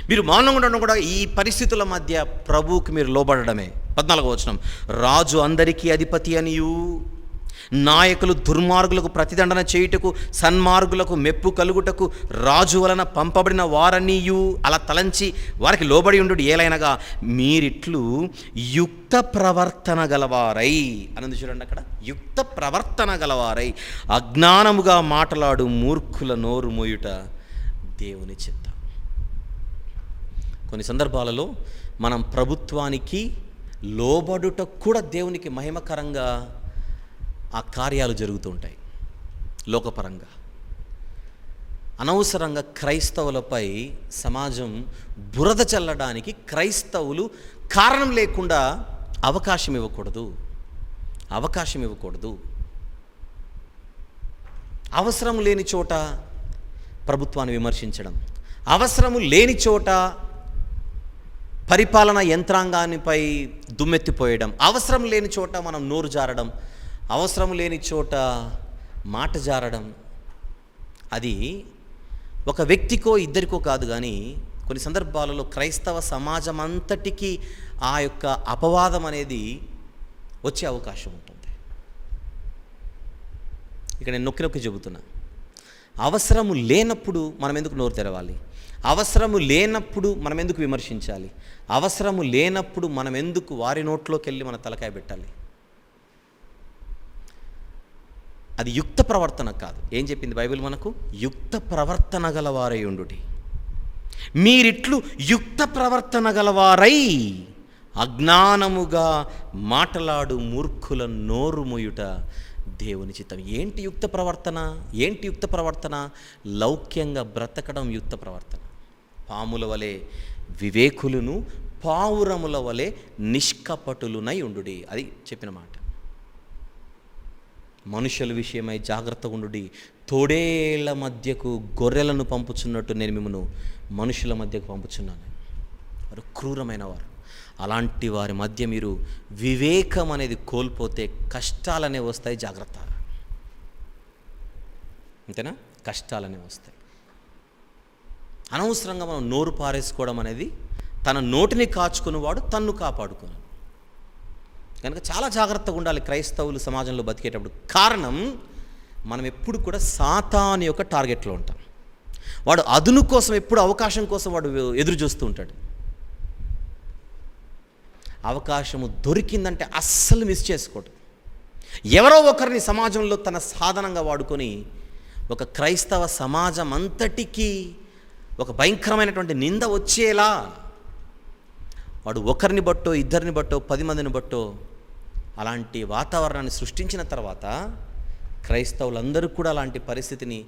మీరు మౌనంగా ఉండడం కూడా ఈ పరిస్థితుల మధ్య ప్రభువుకి మీరు లోబడడమే. 14వ వచనం, రాజు అందరికీ అధిపతి అనియు, నాయకులు దుర్మార్గులకు ప్రతిదండన చేయుటకు సన్మార్గులకు మెప్పు కలుగుటకు రాజు వలన పంపబడిన వారనియు అలా తలంచి వారికి లోబడి ఉండు. ఏలైనగా మీరిట్లు యుక్త ప్రవర్తన గలవారై అన్నది చూడండి అక్కడ, యుక్త ప్రవర్తన గలవారై అజ్ఞానముగా మాట్లాడు మూర్ఖుల నోరు మోయుట దేవుని చిత్తం. కొన్ని సందర్భాలలో మనం ప్రభుత్వానికి లోబడుట కూడా దేవునికి మహిమకరంగా ఆ కార్యాలు జరుగుతూ ఉంటాయి. లోకపరంగా అనవసరంగా క్రైస్తవులపై సమాజం బురద చల్లడానికి క్రైస్తవులు కారణం లేకుండా అవకాశం ఇవ్వకూడదు. అవసరం లేని చోట ప్రభుత్వాన్ని విమర్శించడం, అవసరము లేని చోట పరిపాలన యంత్రాంగానిపై దుమ్మెత్తిపోయడం, అవసరం లేని చోట మనం నోరు జారడం, అవసరం లేని చోట మాట జారడం, అది ఒక వ్యక్తికో ఇద్దరికో కాదు, కానీ కొన్ని సందర్భాలలో క్రైస్తవ సమాజం అంతటికీ ఆ యొక్క అపవాదం అనేది వచ్చే అవకాశం ఉంటుంది. ఇక్కడ నేను నొక్కి చెబుతున్నా, అవసరము లేనప్పుడు మనం ఎందుకు నోరు తెరవాలి? అవసరము లేనప్పుడు మనం ఎందుకు విమర్శించాలి? అవసరము లేనప్పుడు మనం ఎందుకు వారి నోట్లోకి వెళ్ళి మన తలకాయ పెట్టాలి? అది యుక్త ప్రవర్తన కాదు. ఏం చెప్పింది బైబిల్ మనకు? యుక్త ప్రవర్తన గలవారై ఉండుడి. మీరిట్లు యుక్త ప్రవర్తన గలవారై అజ్ఞానముగా మాటలాడు మూర్ఖుల నోరు మొయుట దేవుని చిత్తం. ఏంటి యుక్త ప్రవర్తన? లౌక్యంగా బ్రతకడం యుక్త ప్రవర్తన. పాముల వలె వివేకులను, పావురముల వలె నిష్కపటులునై ఉండుడి, అది చెప్పిన మాట. మనుషుల విషయమై జాగ్రత్తగా ఉండుడి. తోడేళ్ల మధ్యకు గొర్రెలను పంపుచున్నట్టు నేను మిమ్మల్ని మనుషుల మధ్యకు పంపుచున్నాను. వారు క్రూరమైన వారు. అలాంటి వారి మధ్య మీరు వివేకం అనేది కోల్పోతే కష్టాలనే వస్తాయి. జాగ్రత్త. అంతేనా? కష్టాలనే వస్తాయి. అనవసరంగా మనం నోరు పారేసుకోవడం అనేది, తన నోటిని కాచుకునేవాడు తన్ను కాపాడుకున్నాడు. కనుక చాలా జాగ్రత్తగా ఉండాలి క్రైస్తవులు సమాజంలో బతికేటప్పుడు. కారణం, మనం ఎప్పుడు కూడా సాతాను యొక్క టార్గెట్లో ఉంటాం. వాడు అదును కోసం, ఎప్పుడు అవకాశం కోసం వాడు ఎదురు చూస్తూ ఉంటాడు. అవకాశము దొరికిందంటే అస్సలు మిస్ చేసుకోడు. ఎవరో ఒకరిని సమాజంలో తన సాధనంగా వాడుకొని ఒక క్రైస్తవ సమాజం అంతటికీ ఒక భయంకరమైనటువంటి నింద వచ్చేలా వాడు ఒకరిని బట్టో, ఇద్దరిని బట్టో, 10 మందిని బట్టో అలాంటి వాతావరణాన్ని సృష్టించిన తర్వాత క్రైస్తవులందరూ కూడా అలాంటి పరిస్థితిని,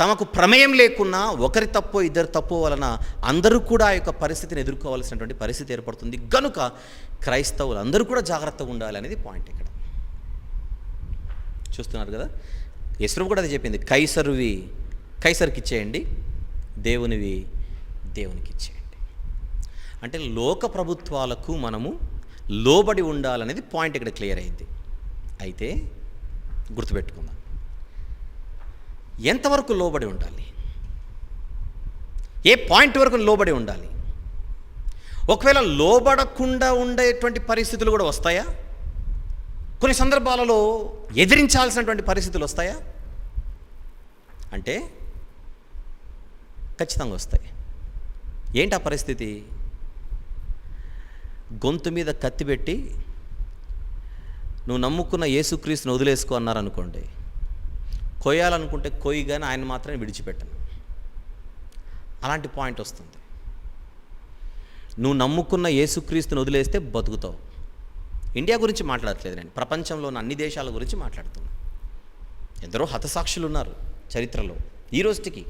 తమకు ప్రమేయం లేకున్నా ఒకరి తప్పో ఇద్దరు తప్పో వలన అందరూ కూడా ఆ యొక్క పరిస్థితిని ఎదుర్కోవాల్సినటువంటి పరిస్థితి ఏర్పడుతుంది. కనుక క్రైస్తవులు అందరూ కూడా జాగ్రత్తగా ఉండాలి అనేది పాయింట్ ఇక్కడ. చూస్తున్నారు కదా, యేసు కూడా అది చెప్పింది, కైసరువి కైసరికి ఇచ్చేయండి, దేవునివి దేవునికి ఇచ్చేయండి. అంటే లోక ప్రభుత్వాలకు మనము లోబడి ఉండాలనేది పాయింట్ ఇక్కడ క్లియర్ అయింది. అయితే గుర్తుపెట్టుకుందాం, ఎంతవరకు లోబడి ఉండాలి? ఏ పాయింట్ వరకు లోబడి ఉండాలి? ఒకవేళ లోబడకుండా ఉండేటువంటి పరిస్థితులు కూడా వస్తాయా? కొన్ని సందర్భాలలో ఎదిరించాల్సినటువంటి పరిస్థితులు వస్తాయా? అంటే ఖచ్చితంగా వస్తాయి. ఏంటి ఆ పరిస్థితి? గొంతు మీద కత్తి పెట్టి నువ్వు నమ్ముకున్న యేసుక్రీస్తుని వదిలేసుకో అన్నారనుకోండి, కొయ్యాలనుకుంటే కొయ్యి, కానీ ఆయన మాత్రం విడిచిపెట్టను. అలాంటి పాయింట్ వస్తుంది. నువ్వు నమ్ముకున్న యేసుక్రీస్తుని వదిలేస్తే బతుకుతావు. ఇండియా గురించి మాట్లాడట్లేదు నేను, ప్రపంచంలో ఉన్న అన్ని దేశాల గురించి మాట్లాడుతున్నాను. ఎందరో హతసాక్షులు ఉన్నారు చరిత్రలో ఈ రోజుకి.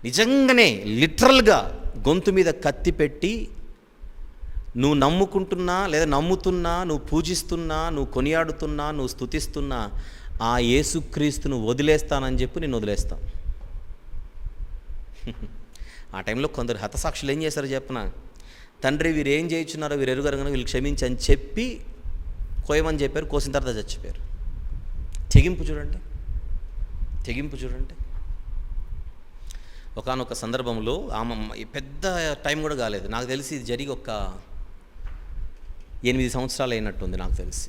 నిజంగానే లిటరల్గా గొంతు మీద కత్తి పెట్టి నువ్వు నమ్ముకుంటున్నా లేదా నమ్ముతున్నా, నువ్వు పూజిస్తున్నా, నువ్వు కొనియాడుతున్నా, నువ్వు స్తుతిస్తున్నా ఆ యేసుక్రీస్తును వదిలేస్తానని చెప్పి నేను వదిలేస్తాను. ఆ టైంలో కొందరు హతసాక్షులు ఏం చేశారో చెప్పనా, తండ్రి వీరు ఏం చేయించున్నారో వీరు ఎరుగరగన వీళ్ళు క్షమించి అని చెప్పి కోయమని చెప్పారు. కోసిన తర్వాత చచ్చిపోయారు. తెగింపు చూడండి, తెగింపు చూడండి. ఒకానొక సందర్భంలో ఆమె పెద్ద టైం కూడా కాలేదు, నాకు తెలిసి ఇది జరిగి ఒక 8 సంవత్సరాలు అయినట్టుంది నాకు తెలిసి.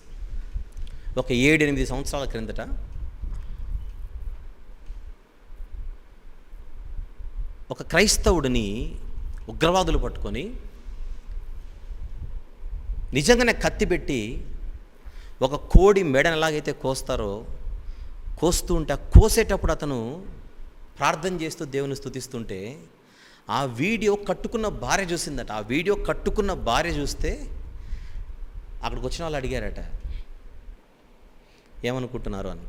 ఒక 7-8 సంవత్సరాల క్రిందట ఒక క్రైస్తవుడిని ఉగ్రవాదులు పట్టుకొని నిజంగానే కత్తి పెట్టి ఒక కోడి మెడను ఎలాగైతే కోస్తారో కోస్తూ ఉంటే ఆ కోసేటప్పుడు అతను ప్రార్థన చేస్తూ దేవుని స్తుతిస్తుంటే ఆ వీడియో కట్టుకున్న భార్య చూసిందట. ఆ వీడియో కట్టుకున్న భార్య చూస్తే అక్కడికి వచ్చిన వాళ్ళు అడిగారట, ఏమనుకుంటున్నారు అని.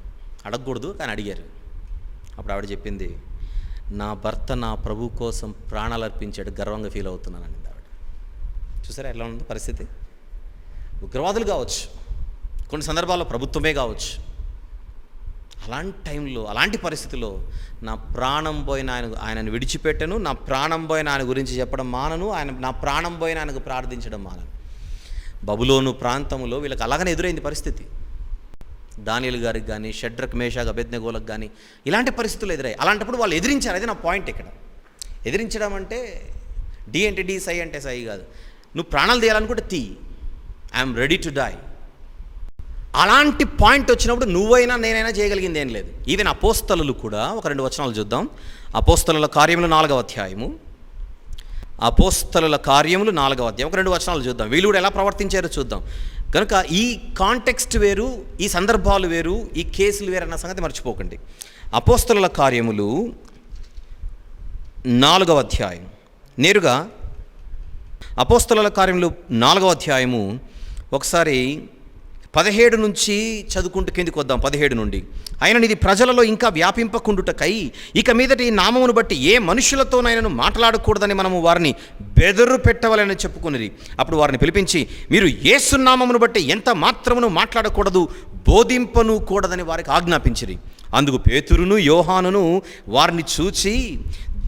అడగకూడదు కానీ అడిగారు. అప్పుడు ఆవిడ చెప్పింది, నా భర్త నా ప్రభు కోసం ప్రాణాలు అర్పించాడు, గర్వంగా ఫీల్ అవుతున్నానని ఆవిడ. చూసారా ఎట్లా ఉంది పరిస్థితి? ఉగ్రవాదులు కావచ్చు, కొన్ని సందర్భాల్లో ప్రభుత్వమే కావచ్చు. అలాంటి టైంలో, అలాంటి పరిస్థితిలో నా ప్రాణం పోయిన ఆయనను విడిచిపెట్టను, నా ప్రాణం పోయిన ఆయన గురించి చెప్పడం మానను, నా ప్రాణం పోయిన ఆయనకు ప్రార్థించడం మానను. బబులోను ప్రాంతంలో వీళ్ళకి అలాగనే ఎదురైంది పరిస్థితి. దానియేలు గారికి కానీ, షడ్రక్ మేషాక్ అబేద్నెగోలకు కానీ ఇలాంటి పరిస్థితులు ఎదురయ్యాయి. అలాంటప్పుడు వాళ్ళు ఎదిరించారు. అది నా పాయింట్ ఇక్కడ. ఎదిరించడం అంటే డి అంటే డి, సై అంటే సై కాదు. నువ్వు ప్రాణాలు తీయాలనుకుంటే తీ, ఐఎమ్ రెడీ టు డై. అలాంటి పాయింట్ వచ్చినప్పుడు నువ్వైనా నేనైనా చేయగలిగింది ఏం లేదు. ఈవెన్ అపోస్తలులు కూడా ఒక 2 వచనాలు చూద్దాం. అపోస్తలుల కార్యములు 4వ అధ్యాయము. అపోస్తలుల కార్యములు 4వ అధ్యాయం ఒక 2 వచనాలు చూద్దాం. వీళ్ళు కూడా ఎలా ప్రవర్తించారో చూద్దాం. కనుక ఈ కాంటెక్స్ట్ వేరు, ఈ సందర్భాలు వేరు, ఈ కేసులు వేరు అన్న సంగతి మర్చిపోకండి. అపోస్తలుల కార్యములు 4వ అధ్యాయం, నేరుగా అపోస్తలుల కార్యములు 4వ అధ్యాయము ఒకసారి 17 నుంచి చదువుకుంటూ కిందికి వద్దాం. 17 నుండి, ఆయన ఇది ప్రజలలో ఇంకా వ్యాపింపకుండుటకై ఇక మీదటి ఈ నామమును బట్టి ఏ మనుషులతోనైనా మాట్లాడకూడదని మనము వారిని బెదరు పెట్టవాలని చెప్పుకుని, అప్పుడు వారిని పిలిపించి మీరు యేసు నామమును బట్టి ఎంత మాత్రమును మాట్లాడకూడదు, బోధింపను కూడదని వారికి ఆజ్ఞాపించిరి. అందుకు పేతురును యోహానును వారిని చూచి,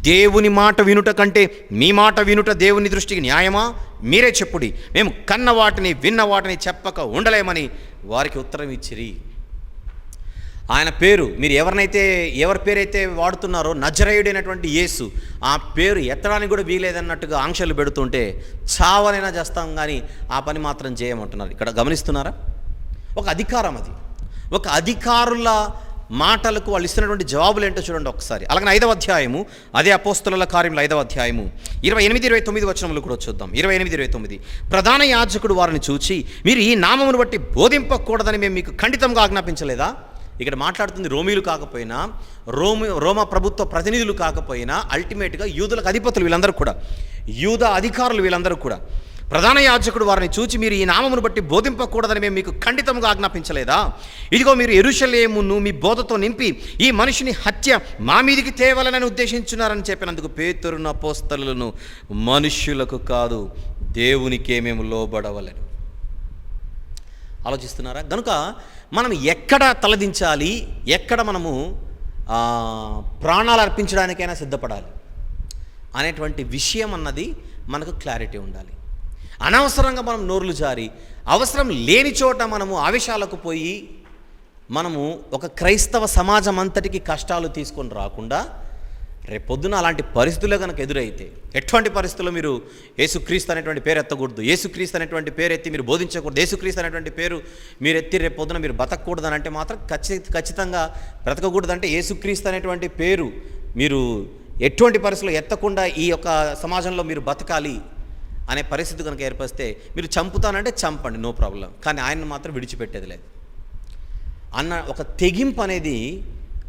దేవుని మాట వినుట కంటే మీ మాట వినుట దేవుని దృష్టికి న్యాయమా? మీరే చెప్పుడి, మేము కన్న వాటిని విన్న వాటిని చెప్పక ఉండలేమని వారికి ఉత్తరం ఇచ్చిరి. ఆయన పేరు మీరు ఎవరి పేరైతే వాడుతున్నారో నజరేయుడైనటువంటి యేసు, ఆ పేరు ఎత్తడానికి కూడా వీలేదన్నట్టుగా ఆంక్షలు పెడుతుంటే చావనైనా చేస్తాం కానీ ఆ పని మాత్రం చేయమంటున్నారు. ఇక్కడ గమనిస్తున్నారా? ఒక అధికారం, అది ఒక అధికారుల మాటలకు వాళ్ళు ఇస్తున్నటువంటి జవాబులు ఏంటో చూడండి ఒకసారి. అలాగే 5వ అధ్యాయము, అదే అపోస్తలుల కార్యములు 5వ అధ్యాయము 28-29 వచనములు కూడా చూద్దాం. 28-29, ప్రధాన యాజకుడు వారిని చూచి, మీరు ఈ నామమును బట్టి బోధింపకూడదని మేము మీకు ఖండితంగా ఆజ్ఞాపించలేదా? ఇక్కడ మాట్లాడుతుంది రోమీలు కాకపోయినా, రోమా ప్రభుత్వ ప్రతినిధులు కాకపోయినా, అల్టిమేట్గా యూదులకు అధిపతులు వీళ్ళందరూ కూడా, యూద అధికారులు వీళ్ళందరూ కూడా. ప్రధాన యాజకుడు వారిని చూచి, మీరు ఈ నామమును బట్టి బోధింపకూడదని మేము మీకు ఖండితంగా ఆజ్ఞాపించలేదా? ఇదిగో మీరు యెరూషలేమును మీ బోధతో నింపి ఈ మనిషిని హత్య మా మీదికి తేవాలని ఉద్దేశించున్నారని చెప్పినందుకు పేతురును అపోస్తలులను, మనుష్యులకు కాదు దేవునికే మేము లోబడవలెను. ఆలోచిస్తున్నారా? కనుక మనం ఎక్కడ తలదించాలి, ఎక్కడ మనము ప్రాణాలు అర్పించడానికైనా సిద్ధపడాలి అనేటువంటి విషయం అన్నది మనకు క్లారిటీ ఉండాలి. అనవసరంగా మనం నోర్లు జారి అవసరం లేని చోట మనము ఆవేశాలకు పోయి మనము ఒక క్రైస్తవ సమాజం అంతటికి కష్టాలు తీసుకొని రాకుండా, రేపొద్దున అలాంటి పరిస్థితులే కనుక ఎదురైతే, ఎటువంటి పరిస్థితుల్లో మీరు యేసుక్రీస్తు అనేటువంటి పేరు ఎత్తకూడదు, యేసుక్రీస్తు అనేటువంటి పేరు ఎత్తి మీరు బోధించకూడదు, యేసుక్రీస్తు అనేటువంటి పేరు మీరు ఎత్తి రేపొద్దున మీరు బతకూడదని అంటే మాత్రం ఖచ్చితంగా బ్రతకకూడదంటే యేసుక్రీస్తు అనేటువంటి పేరు మీరు ఎటువంటి పరిస్థితుల్లో ఎత్తకుండా ఈ యొక్క సమాజంలో మీరు బతకాలి అనే పరిస్థితి కనుక ఏర్పరిస్తే, మీరు చంపుతానంటే చంపండి, నో ప్రాబ్లం, కానీ ఆయన్ని మాత్రం విడిచిపెట్టేది లేదు అన్న ఒక తెగింపు అనేది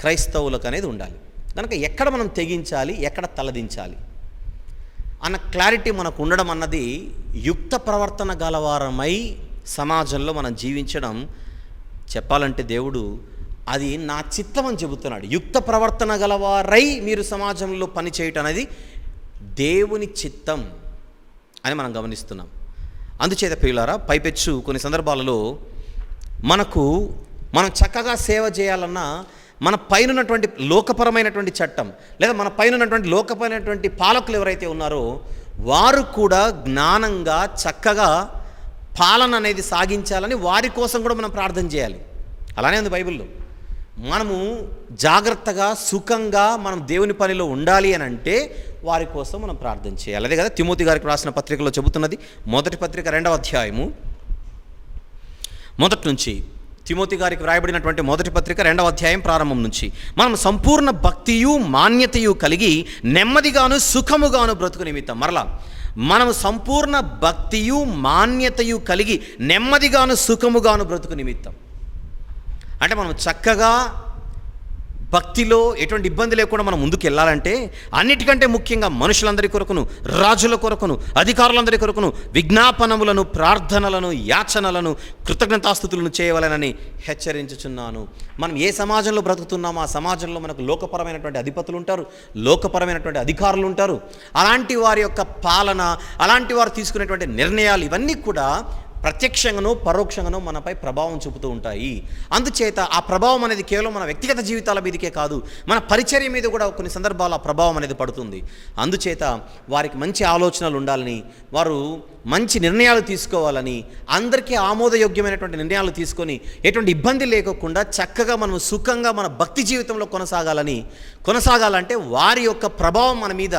క్రైస్తవులకు అనేది ఉండాలి. కనుక ఎక్కడ మనం తెగించాలి, ఎక్కడ తలదించాలి అన్న క్లారిటీ మనకు ఉండడం అన్నది యుక్త ప్రవర్తన గలవారమై సమాజంలో మనం జీవించడం, చెప్పాలంటే దేవుడు అది నా చిత్తం అని చెబుతున్నాడు. యుక్త ప్రవర్తన గలవారై మీరు సమాజంలో పనిచేయటం అనేది దేవుని చిత్తం అని మనం గమనిస్తున్నాం. అందుచేత ప్రియులారా, పైపెచ్చు కొన్ని సందర్భాలలో మనం చక్కగా సేవ చేయాలన్నా మన పైనటువంటి లోకపరమైనటువంటి చట్టం లేదా మన పైనటువంటి లోకపరమైనటువంటి పాలకులు ఎవరైతే ఉన్నారో వారు కూడా జ్ఞానంగా చక్కగా పాలన అనేది సాగించాలని వారి కోసం కూడా మనం ప్రార్థన చేయాలి. అలానే ఉంది బైబిల్లో. మనము జాగ్రత్తగా సుఖంగా మనం దేవుని పనిలో ఉండాలి అని అంటే వారి కోసం మనం ప్రార్థన చేయాలి. అదే కదా తిమోతి గారికి రాసిన పత్రికలో చెబుతున్నది. మొదటి పత్రిక 2వ అధ్యాయము మొదటి నుంచి, తిమోతి గారికి వ్రాయబడినటువంటి మొదటి పత్రిక 2వ అధ్యాయం ప్రారంభం నుంచి, మనం సంపూర్ణ భక్తియు మాన్యతయు కలిగి నెమ్మదిగాను సుఖముగాను బ్రతుకు నిమిత్తం. మరలా మనము సంపూర్ణ భక్తియు మాన్యతయు కలిగి నెమ్మదిగాను సుఖముగాను బ్రతుకు నిమిత్తం అంటే మనం చక్కగా భక్తిలో ఎటువంటి ఇబ్బంది లేకుండా మనం ముందుకు వెళ్ళాలంటే అన్నిటికంటే ముఖ్యంగా మనుషులందరి కొరకును, రాజుల కొరకును, అధికారులందరి కొరకును విజ్ఞాపనములను, ప్రార్థనలను, యాచనలను, కృతజ్ఞతాస్తుతులను చేయవలెనని హెచ్చరించుచున్నాను. మనం ఏ సమాజంలో బ్రతుకుతున్నామో ఆ సమాజంలో మనకు లోకపరమైనటువంటి అధిపతులు ఉంటారు, లోకపరమైనటువంటి అధికారులు ఉంటారు. అలాంటి వారి యొక్క పాలన, అలాంటి వారు తీసుకునేటువంటి నిర్ణయాలు ఇవన్నీ కూడా ప్రత్యక్షంగానో పరోక్షంగానో మనపై ప్రభావం చూపుతూ ఉంటాయి. అందుచేత ఆ ప్రభావం అనేది కేవలం మన వ్యక్తిగత జీవితాల మీదకే కాదు, మన పరిచర్య మీద కూడా కొన్ని సందర్భాలు ఆ ప్రభావం అనేది పడుతుంది. అందుచేత వారికి మంచి ఆలోచనలు ఉండాలని, వారు మంచి నిర్ణయాలు తీసుకోవాలని, అందరికీ ఆమోదయోగ్యమైనటువంటి నిర్ణయాలు తీసుకొని ఎటువంటి ఇబ్బంది లేకుండా చక్కగా మనం సుఖంగా మన భక్తి జీవితంలో కొనసాగాలంటే వారి యొక్క ప్రభావం మన మీద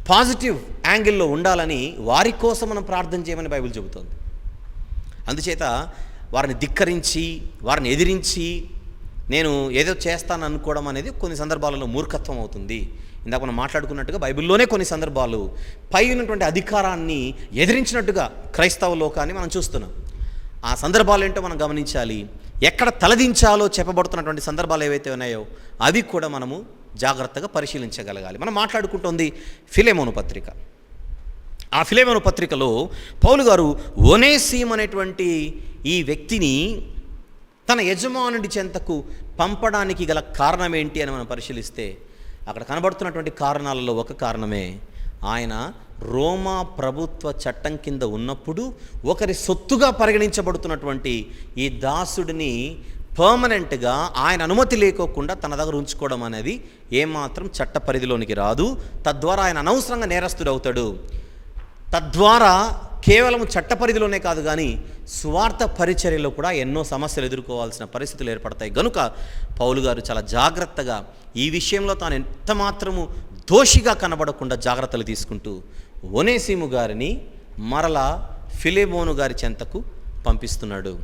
పాజిటివ్ యాంగిల్లో ఉండాలని వారి కోసం మనం ప్రార్థన చేయమని బైబిల్ చెబుతోంది. అందుచేత వారిని ధిక్కరించి, వారిని ఎదిరించి నేను ఏదో చేస్తాను అనుకోవడం అనేది కొన్ని సందర్భాలలో మూర్ఖత్వం అవుతుంది. ఇందాక మనం మాట్లాడుకున్నట్టుగా బైబిల్లోనే కొన్ని సందర్భాలు పై ఉన్నటువంటి అధికారాన్ని ఎదిరించినట్టుగా క్రైస్తవ లోకాన్ని మనం చూస్తున్నాం. ఆ సందర్భాలు ఏంటో మనం గమనించాలి. ఎక్కడ తలదించాలో చెప్పబడుతున్నటువంటి సందర్భాలు ఏవైతే ఉన్నాయో అవి కూడా మనము జాగ్రత్తగా పరిశీలించగలగాలి. మనం మాట్లాడుకుంటుంది ఫిలెమోను పత్రిక. ఆ ఫిలెమోను పత్రికలో పౌలు గారు ఒనేసిము అనేటువంటి ఈ వ్యక్తిని తన యజమానుడి చెంతకు పంపడానికి గల కారణం ఏంటి అని మనం పరిశీలిస్తే అక్కడ కనబడుతున్నటువంటి కారణాలలో ఒక కారణమే, ఆయన రోమా ప్రభుత్వ చట్టం కింద ఉన్నప్పుడు ఒకరి సొత్తుగా పరిగణించబడుతున్నటువంటి ఈ దాసుడిని పర్మనెంట్గా ఆయన అనుమతి లేకోకుండా తన దగ్గర ఉంచుకోవడం అనేది ఏమాత్రం చట్ట పరిధిలోనికి రాదు. తద్వారా ఆయన అనవసరంగా నేరస్తుడు అవుతాడు. తద్వారా కేవలం చట్ట పరిధిలోనే కాదు కానీ సువార్త పరిచర్యలో కూడా ఎన్నో సమస్యలు ఎదుర్కోవాల్సిన పరిస్థితులు ఏర్పడతాయి. గనుక పౌలు గారు చాలా జాగ్రత్తగా ఈ విషయంలో తాను ఎంత మాత్రము దోషిగా కనబడకుండా జాగ్రత్తలు తీసుకుంటూ ఒనేసిము గారిని మరలా ఫిలెమోను గారి చెంతకు పంపిస్తున్నాడు.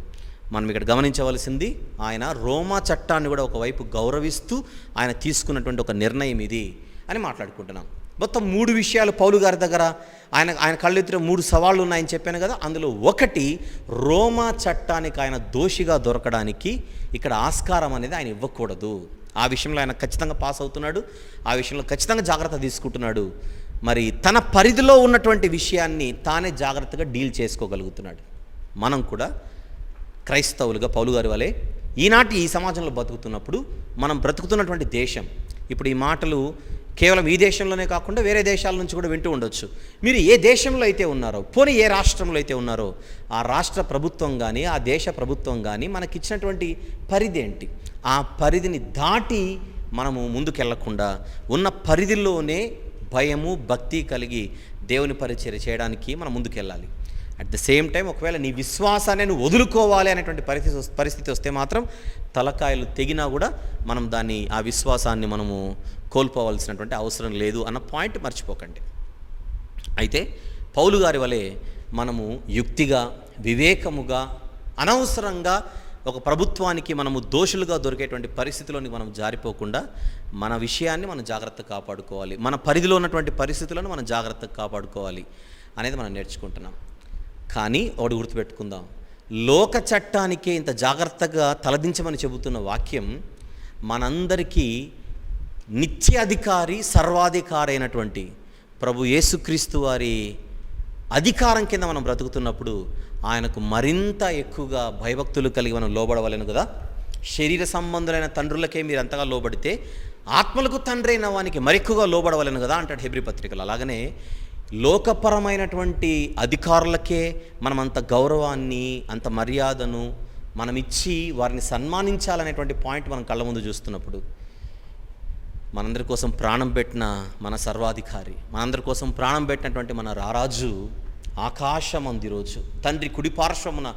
మనం ఇక్కడ గమనించవలసింది, ఆయన రోమా చట్టాన్ని కూడా ఒకవైపు గౌరవిస్తూ ఆయన తీసుకున్నటువంటి ఒక నిర్ణయం ఇది అని మాట్లాడుకుంటున్నాం. మొత్తం 3 విషయాలు పౌలు గారి దగ్గర ఆయన కళ్ళెత్తిన 3 సవాళ్ళు ఉన్నాయని చెప్పాను కదా. అందులో ఒకటి, రోమా చట్టానికి ఆయన దోషిగా దొరకడానికి ఇక్కడ ఆస్కారం అనేది ఆయన ఇవ్వకూడదు. ఆ విషయంలో ఆయన ఖచ్చితంగా పాస్ అవుతున్నాడు, ఆ విషయంలో ఖచ్చితంగా జాగ్రత్త తీసుకుంటున్నాడు. మరి తన పరిధిలో ఉన్నటువంటి విషయాన్ని తానే జాగ్రత్తగా డీల్ చేసుకోగలుగుతున్నాడు. మనం కూడా క్రైస్తవులుగా పౌలు గారి వలె ఈనాటి ఈ సమాజంలో బతుకుతున్నప్పుడు మనం బ్రతుకుతున్నటువంటి దేశం, ఇప్పుడు ఈ మాటలు కేవలం ఈ దేశంలోనే కాకుండా వేరే దేశాల నుంచి కూడా వింటూ ఉండొచ్చు. మీరు ఏ దేశంలో అయితే ఉన్నారో, పోనీ ఏ రాష్ట్రంలో అయితే ఉన్నారో ఆ రాష్ట్ర ప్రభుత్వం కానీ ఆ దేశ ప్రభుత్వం కానీ మనకిచ్చినటువంటి పరిధి ఏంటి, ఆ పరిధిని దాటి మనము ముందుకెళ్లకుండా ఉన్న పరిధిలోనే భయము భక్తి కలిగి దేవుని పరిచర్య చేయడానికి మనం ముందుకెళ్ళాలి. అట్ ద సేమ్ టైం ఒకవేళ నీ విశ్వాసాన్ని నువ్వు వదులుకోవాలి అనేటువంటి పరిస్థితి వస్తే మాత్రం తలకాయలు తెగినా కూడా మనం ఆ విశ్వాసాన్ని మనము కోల్పోవాల్సినటువంటి అవసరం లేదు అన్న పాయింట్ మర్చిపోకండి. అయితే పౌలు గారి వలె మనము యుక్తిగా, వివేకముగా, అనవసరంగా ఒక ప్రభుత్వానికి మనము దోషులుగా దొరికేటువంటి పరిస్థితిలోనికి మనం జారిపోకుండా మన విషయాన్ని మనం జాగ్రత్తగా కాపాడుకోవాలి, మన పరిధిలో ఉన్నటువంటి పరిస్థితులను మనం జాగ్రత్తగా కాపాడుకోవాలి అనేది మనం నేర్చుకుంటున్నాం. కానీ ఒకటి గుర్తుపెట్టుకుందాం, లోక చట్టానికే ఇంత జాగ్రత్తగా తలదించమని చెబుతున్న వాక్యం మనందరికీ నిత్యాధికారి, సర్వాధికారి అయినటువంటి ప్రభు యేసుక్రీస్తు వారి అధికారం కింద మనం బ్రతుకుతున్నప్పుడు ఆయనకు మరింత ఎక్కువగా భయభక్తులు కలిగి మనం లోబడవలేను కదా. శరీర సంబంధులైన తండ్రులకే మీరు అంతగా లోబడితే ఆత్మలకు తండ్రి అయిన వానికి మరెక్కువగా లోబడవలేను కదా అంటాడు హెబ్రీ పత్రికలు. అలాగనే లోకపరమైనటువంటి అధికారులకే మనం అంత గౌరవాన్ని, అంత మర్యాదను మనం ఇచ్చి వారిని సన్మానించాలనేటువంటి పాయింట్ మనం కళ్ళ ముందు చూస్తున్నప్పుడు, మనందరి కోసం ప్రాణం పెట్టిన మన సర్వాధికారి, మనందరి కోసం ప్రాణం పెట్టినటువంటి మన రారాజు ఆకాశమందు ఈరోజు తండ్రి కుడిపార్శ్వమున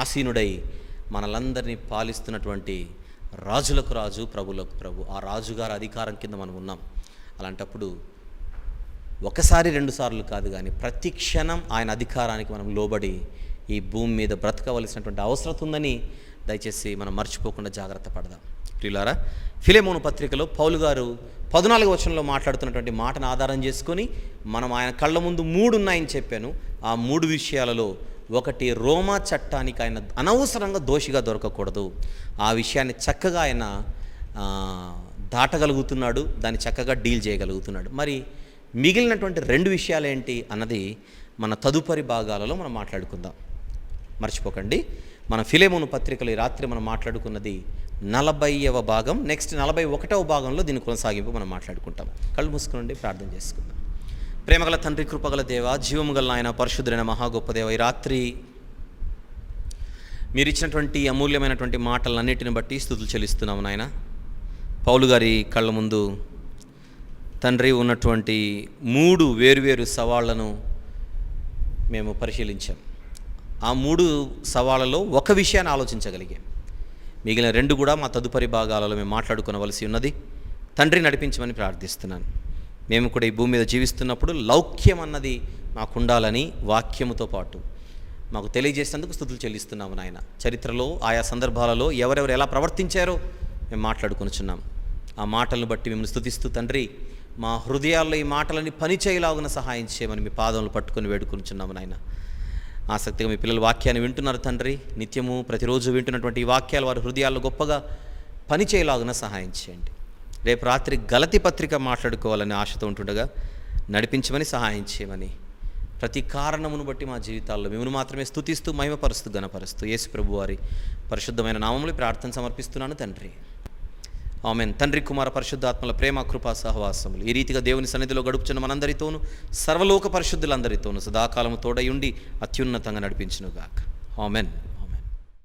ఆసీనుడై మనలందరినీ పాలిస్తున్నటువంటి రాజులకు రాజు, ప్రభులకు ప్రభు, ఆ రాజుగారి అధికారం కింద మనం ఉన్నాం. అలాంటప్పుడు ఒకసారి 2 సార్లు కాదు కానీ ప్రతి క్షణం ఆయన అధికారానికి మనం లోబడి ఈ భూమి మీద బ్రతకవలసినటువంటి అవసరం ఉందని దయచేసి మనం మర్చిపోకుండా జాగ్రత్త పడదాం. ప్రియులారా, ఫిలెమోను పత్రికలో పౌలు గారు 14వ వచనంలో మాట్లాడుతున్నటువంటి మాటను ఆధారం చేసుకొని మనం ఆయన కళ్ళ ముందు 3 ఉన్నాయని చెప్పాను. ఆ 3 విషయాలలో ఒకటి, రోమా చట్టానికి ఆయన అనవసరంగా దోషిగా దొరకకూడదు. ఆ విషయాన్ని చక్కగా ఆయన దాటగలుగుతున్నాడు, దాన్ని చక్కగా డీల్ చేయగలుగుతున్నాడు. మరి మిగిలినటువంటి 2 విషయాలు ఏంటి అన్నది మన తదుపరి భాగాలలో మనం మాట్లాడుకుందాం. మర్చిపోకండి, మన ఫిలెమోను పత్రికలు ఈ రాత్రి మనం మాట్లాడుకున్నది 40వ భాగం. నెక్స్ట్ 41వ భాగంలో దీని కొనసాగింపు మనం మాట్లాడుకుంటాం. కళ్ళు మూసుకునండి, ప్రార్థన చేసుకుందాం. ప్రేమగల తండ్రి, కృపగల దేవ, జీవము గల ఆయన, పరిశుద్ధుడైన మహా గొప్ప దేవ, ఈ రాత్రి మీరు ఇచ్చినటువంటి అమూల్యమైనటువంటి మాటలన్నిటిని బట్టి స్తుతులు చెల్లిస్తున్నాము నాయన. పౌలు గారి కళ్ళ ముందు తండ్రి ఉన్నటువంటి 3 వేరువేరు సవాళ్లను మేము పరిశీలించాం. ఆ 3 సవాళ్ళలో ఒక విషయాన్ని ఆలోచించగలిగాం. మిగిలిన 2 కూడా మా తదుపరి భాగాలలో మేము మాట్లాడుకోవలసి ఉన్నది. తండ్రి నడిపించమని ప్రార్థిస్తున్నాను. మేము కూడా ఈ భూమి మీద జీవిస్తున్నప్పుడు లౌక్యం అన్నది మాకు ఉండాలని వాక్యముతో పాటు మాకు తెలియజేసినందుకు స్తుతులు చెల్లిస్తున్నాము నాయన. చరిత్రలో ఆయా సందర్భాలలో ఎవరెవరు ఎలా ప్రవర్తించారో మేము మాట్లాడుకొనిచున్నాం. ఆ మాటలను బట్టి మిమ్మల్ని స్తుతిస్తూ తండ్రి, మా హృదయాల్లో ఈ మాటలని పనిచేయలాగున సహాయం చేయమని మీ పాదములు పట్టుకొని వేడుకొనిచున్నాము నాయన. ఆసక్తిగా మీ పిల్లలు వాక్యాన్ని వింటున్నారు తండ్రి. నిత్యము ప్రతిరోజు వింటున్నటువంటి ఈ వాక్యాలు వారి హృదయాల్లో గొప్పగా పనిచేయలాగున సహాయం చేయండి. రేపు రాత్రి గలతీ పత్రిక మాట్లాడుకోవాలని ఆశతో ఉంటుండగా నడిపించమని సహాయం చేయమని ప్రతి కారణమును బట్టి మా జీవితాల్లో మిమ్మల్ని మాత్రమే స్తుతిస్తూ మహిమపరుస్తూ ఘనపరుస్తూ యేసు ప్రభు వారి పరిశుద్ధమైన నామములో ప్రార్థన సమర్పిస్తున్నాను తండ్రి. ఆమెన్. తండ్రి, కుమార, పరిశుద్ధాత్మల ప్రేమ, కృపా, సహవాసములు ఈ రీతిగా దేవుని సన్నిధిలో గడుపుచున్న మనందరితోనూ, సర్వలోక పరిశుద్ధులందరితోనూ సదాకాలము తోడయుండి అత్యున్నతంగా నడిపించునుగాక. ఆమెన్.